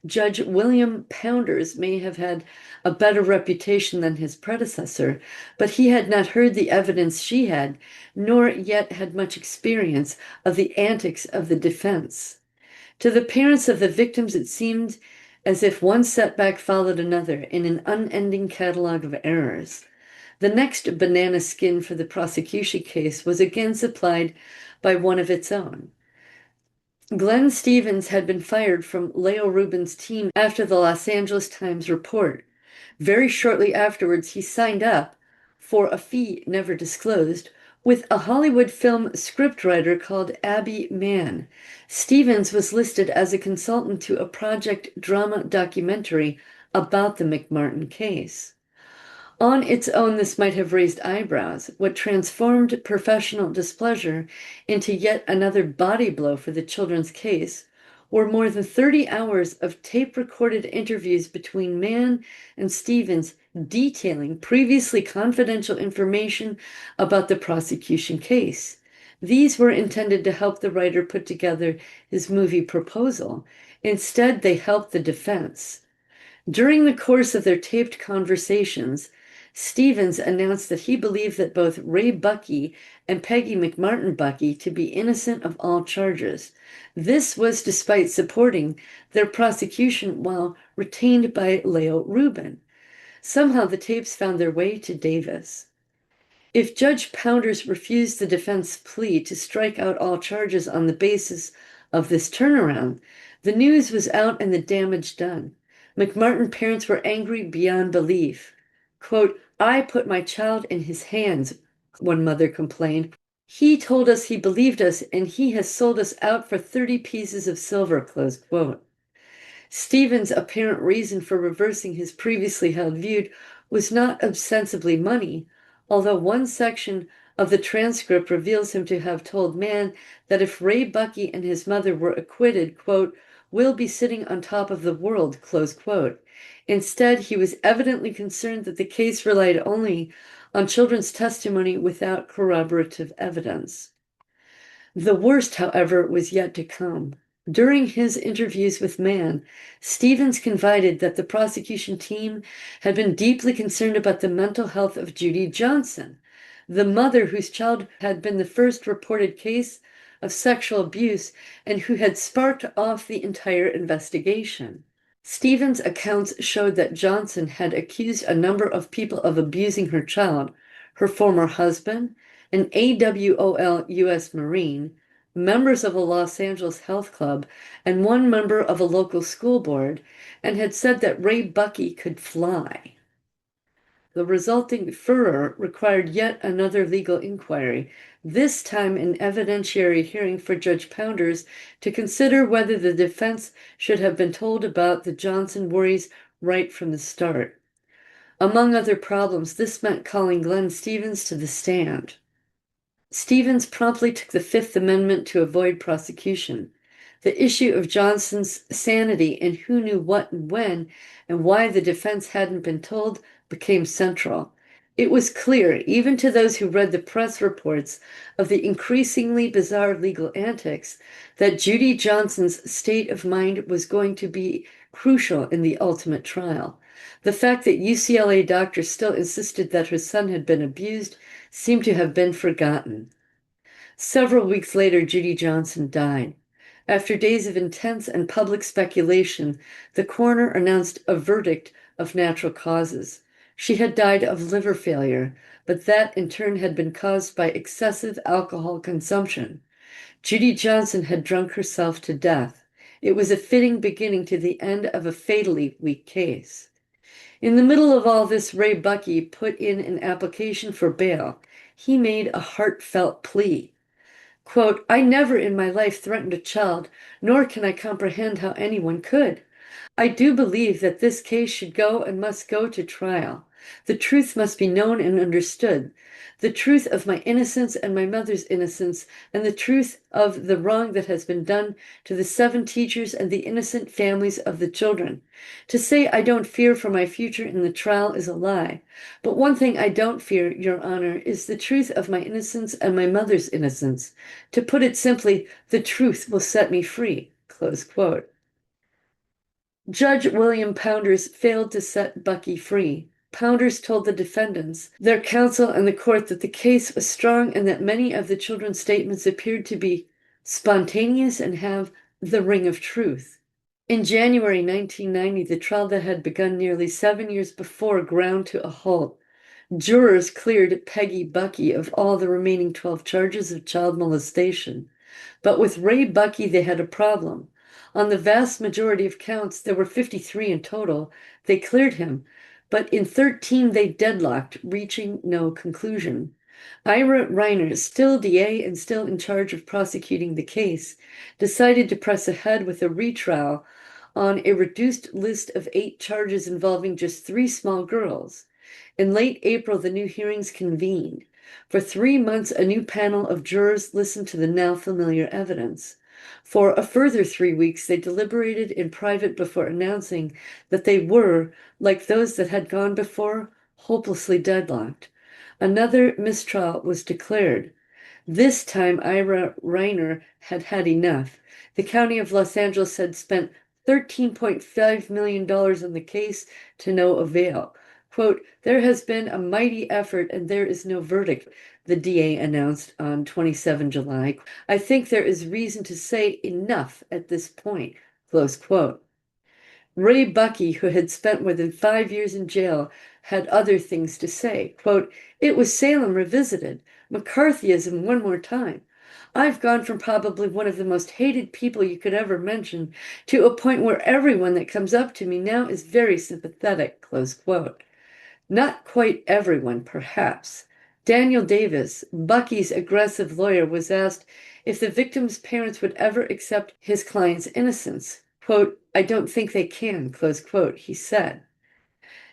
Judge William Pounders may have had a better reputation than his predecessor, but he had not heard the evidence she had, nor yet had much experience of the antics of the defense. To the parents of the victims, it seemed as if one setback followed another in an unending catalog of errors. The next banana skin for the prosecution case was again supplied by one of its own. Glenn Stevens had been fired from Leo Rubin's team after the Los Angeles Times report. Very shortly afterwards, he signed up, for a fee never disclosed, with a Hollywood film scriptwriter called Abby Mann. Stevens was listed as a consultant to a project drama documentary about the McMartin case. On its own, this might have raised eyebrows. What transformed professional displeasure into yet another body blow for the children's case were more than 30 hours of tape-recorded interviews between Mann and Stevens detailing previously confidential information about the prosecution case. These were intended to help the writer put together his movie proposal. Instead, they helped the defense. During the course of their taped conversations, Stevens announced that he believed that both Ray Buckey and Peggy McMartin Buckey to be innocent of all charges. This was despite supporting their prosecution while retained by Leo Rubin. Somehow the tapes found their way to Davis. If Judge Pounders refused the defense plea to strike out all charges on the basis of this turnaround, the news was out and the damage done. McMartin parents were angry beyond belief. Quote, "I put my child in his hands," one mother complained. "He told us he believed us, and he has sold us out for 30 pieces of silver," close quote. Stevens' apparent reason for reversing his previously held view was not ostensibly money, although one section of the transcript reveals him to have told Mann that if Ray Buckey and his mother were acquitted, quote, "we'll be sitting on top of the world," close quote. Instead, he was evidently concerned that the case relied only on children's testimony without corroborative evidence. The worst, however, was yet to come. During his interviews with Mann, Stevens confided that the prosecution team had been deeply concerned about the mental health of Judy Johnson, the mother whose child had been the first reported case of sexual abuse and who had sparked off the entire investigation. Stevens' accounts showed that Johnson had accused a number of people of abusing her child, her former husband, an AWOL U.S. Marine, members of a Los Angeles health club, and one member of a local school board, and had said that Ray Buckey could fly. The resulting furor required yet another legal inquiry, this time an evidentiary hearing for Judge Pounders to consider whether the defense should have been told about the Johnson worries right from the start. Among other problems, this meant calling Glenn Stevens to the stand. Stevens promptly took the Fifth Amendment to avoid prosecution. The issue of Johnson's sanity and who knew what and when and why the defense hadn't been told became central. It was clear, even to those who read the press reports of the increasingly bizarre legal antics, that Judy Johnson's state of mind was going to be crucial in the ultimate trial. The fact that UCLA doctors still insisted that her son had been abused seemed to have been forgotten. Several weeks later, Judy Johnson died. After days of intense and public speculation, the coroner announced a verdict of natural causes. She had died of liver failure, but that in turn had been caused by excessive alcohol consumption. Judy Johnson had drunk herself to death. It was a fitting beginning to the end of a fatally weak case. In the middle of all this, Ray Buckey put in an application for bail. He made a heartfelt plea. Quote, I never in my life threatened a child, nor can I comprehend how anyone could. I do believe that this case should go and must go to trial. The truth must be known and understood. The truth of my innocence and my mother's innocence, and the truth of the wrong that has been done to the 7 teachers and the innocent families of the children. To say I don't fear for my future in the trial is a lie. But one thing I don't fear, Your Honor, is the truth of my innocence and my mother's innocence. To put it simply, the truth will set me free. Close quote. Judge William Pounders failed to set Buckey free. Pounders told the defendants, their counsel, and the court that the case was strong and that many of the children's statements appeared to be spontaneous and have the ring of truth. In January 1990, the trial that had begun nearly 7 years before ground to a halt. Jurors cleared Peggy Buckey of all the remaining 12 charges of child molestation. But with Ray Buckey, they had a problem. On the vast majority of counts, there were 53 in total, they cleared him, but in 13 they deadlocked, reaching no conclusion. Ira Reiner, still DA and still in charge of prosecuting the case, decided to press ahead with a retrial on a reduced list of 8 charges involving just 3 small girls. In late April, the new hearings convened. For 3 months, a new panel of jurors listened to the now familiar evidence. For a further 3 weeks, they deliberated in private before announcing that they were, like those that had gone before, hopelessly deadlocked. Another mistrial was declared. This time, Ira Reiner had had enough. The County of Los Angeles had spent $13.5 million on the case to no avail. Quote, there has been a mighty effort and there is no verdict, the DA announced on 27 July. I think there is reason to say enough at this point, close quote. Ray Buckey, who had spent more than 5 years in jail, had other things to say. Quote, it was Salem revisited, McCarthyism one more time. I've gone from probably one of the most hated people you could ever mention to a point where everyone that comes up to me now is very sympathetic, close quote. Not quite everyone, perhaps. Daniel Davis, Bucky's aggressive lawyer, was asked if the victim's parents would ever accept his client's innocence. Quote, I don't think they can, close quote, he said.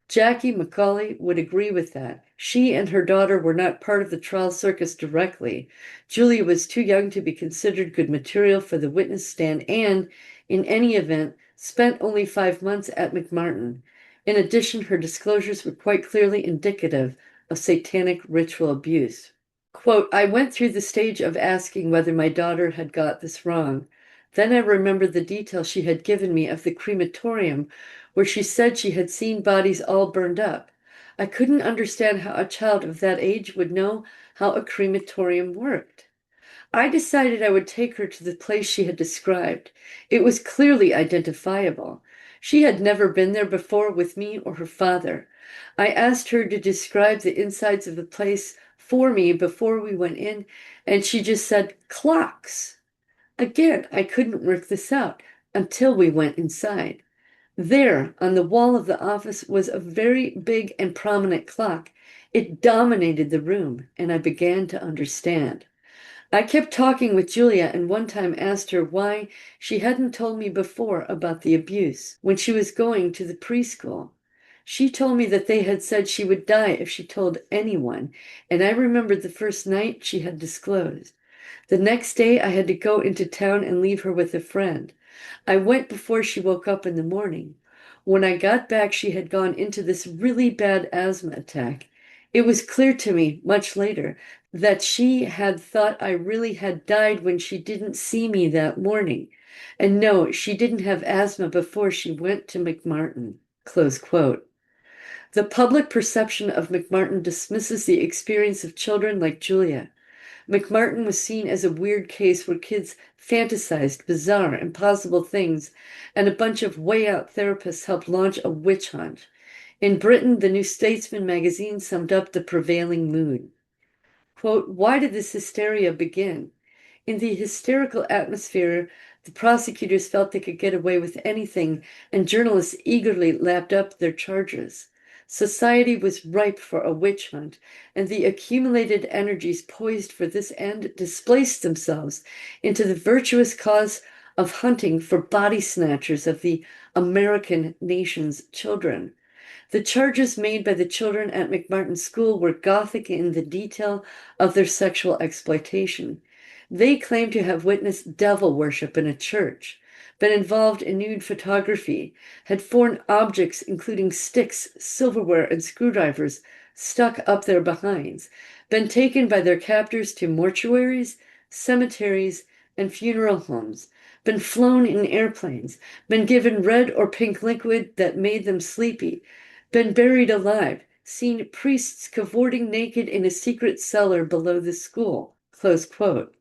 Jackie McCauley would agree with that. She and her daughter were not part of the trial circus directly. Julia was too young to be considered good material for the witness stand and, in any event, spent only 5 months at McMartin. In addition, her disclosures were quite clearly indicative of satanic ritual abuse. Quote, I went through the stage of asking whether my daughter had got this wrong. Then I remembered the detail she had given me of the crematorium, where she said she had seen bodies all burned up. I couldn't understand how a child of that age would know how a crematorium worked. I decided I would take her to the place she had described. It was clearly identifiable. She had never been there before with me or her father. I asked her to describe the insides of the place for me before we went in, and she just said, clocks. Again, I couldn't work this out until we went inside. There, on the wall of the office, was a very big and prominent clock. It dominated the room, and I began to understand. I kept talking with Julia and one time asked her why she hadn't told me before about the abuse when she was going to the preschool. She told me that they had said she would die if she told anyone, and I remembered the first night she had disclosed. The next day, I had to go into town and leave her with a friend. I went before she woke up in the morning. When I got back, she had gone into this really bad asthma attack. It was clear to me much later that she had thought I really had died when she didn't see me that morning. And no, she didn't have asthma before she went to McMartin. Close quote. The public perception of McMartin dismisses the experience of children like Julia. McMartin was seen as a weird case where kids fantasized bizarre, impossible things, and a bunch of way out therapists helped launch a witch hunt. In Britain, the New Statesman magazine summed up the prevailing mood. Quote, why did this hysteria begin? In the hysterical atmosphere, the prosecutors felt they could get away with anything, and journalists eagerly lapped up their charges. Society was ripe for a witch hunt, and the accumulated energies poised for this end displaced themselves into the virtuous cause of hunting for body snatchers of the American nation's children. The charges made by the children at McMartin School were gothic in the detail of their sexual exploitation. They claimed to have witnessed devil worship in a church, been involved in nude photography, had foreign objects, including sticks, silverware, and screwdrivers, stuck up their behinds, been taken by their captors to mortuaries, cemeteries, and funeral homes, been flown in airplanes, been given red or pink liquid that made them sleepy, been buried alive, seen priests cavorting naked in a secret cellar below the school. Close quote.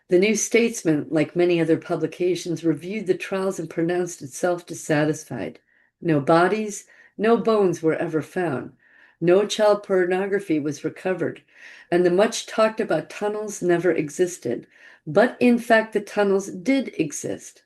The New Statesman, like many other publications, reviewed the trials and pronounced itself dissatisfied. No bodies, no bones were ever found. No child pornography was recovered, and the much talked about tunnels never existed. But in fact, the tunnels did exist.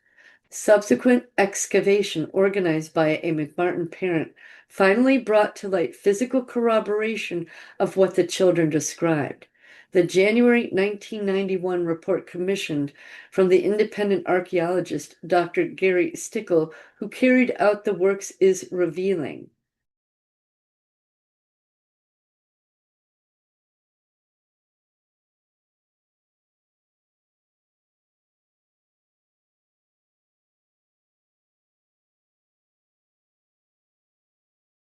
Subsequent excavation organized by a McMartin parent finally brought to light physical corroboration of what the children described. The January 1991 report commissioned from the independent archaeologist Dr. Gary Stickle, who carried out the works, is revealing.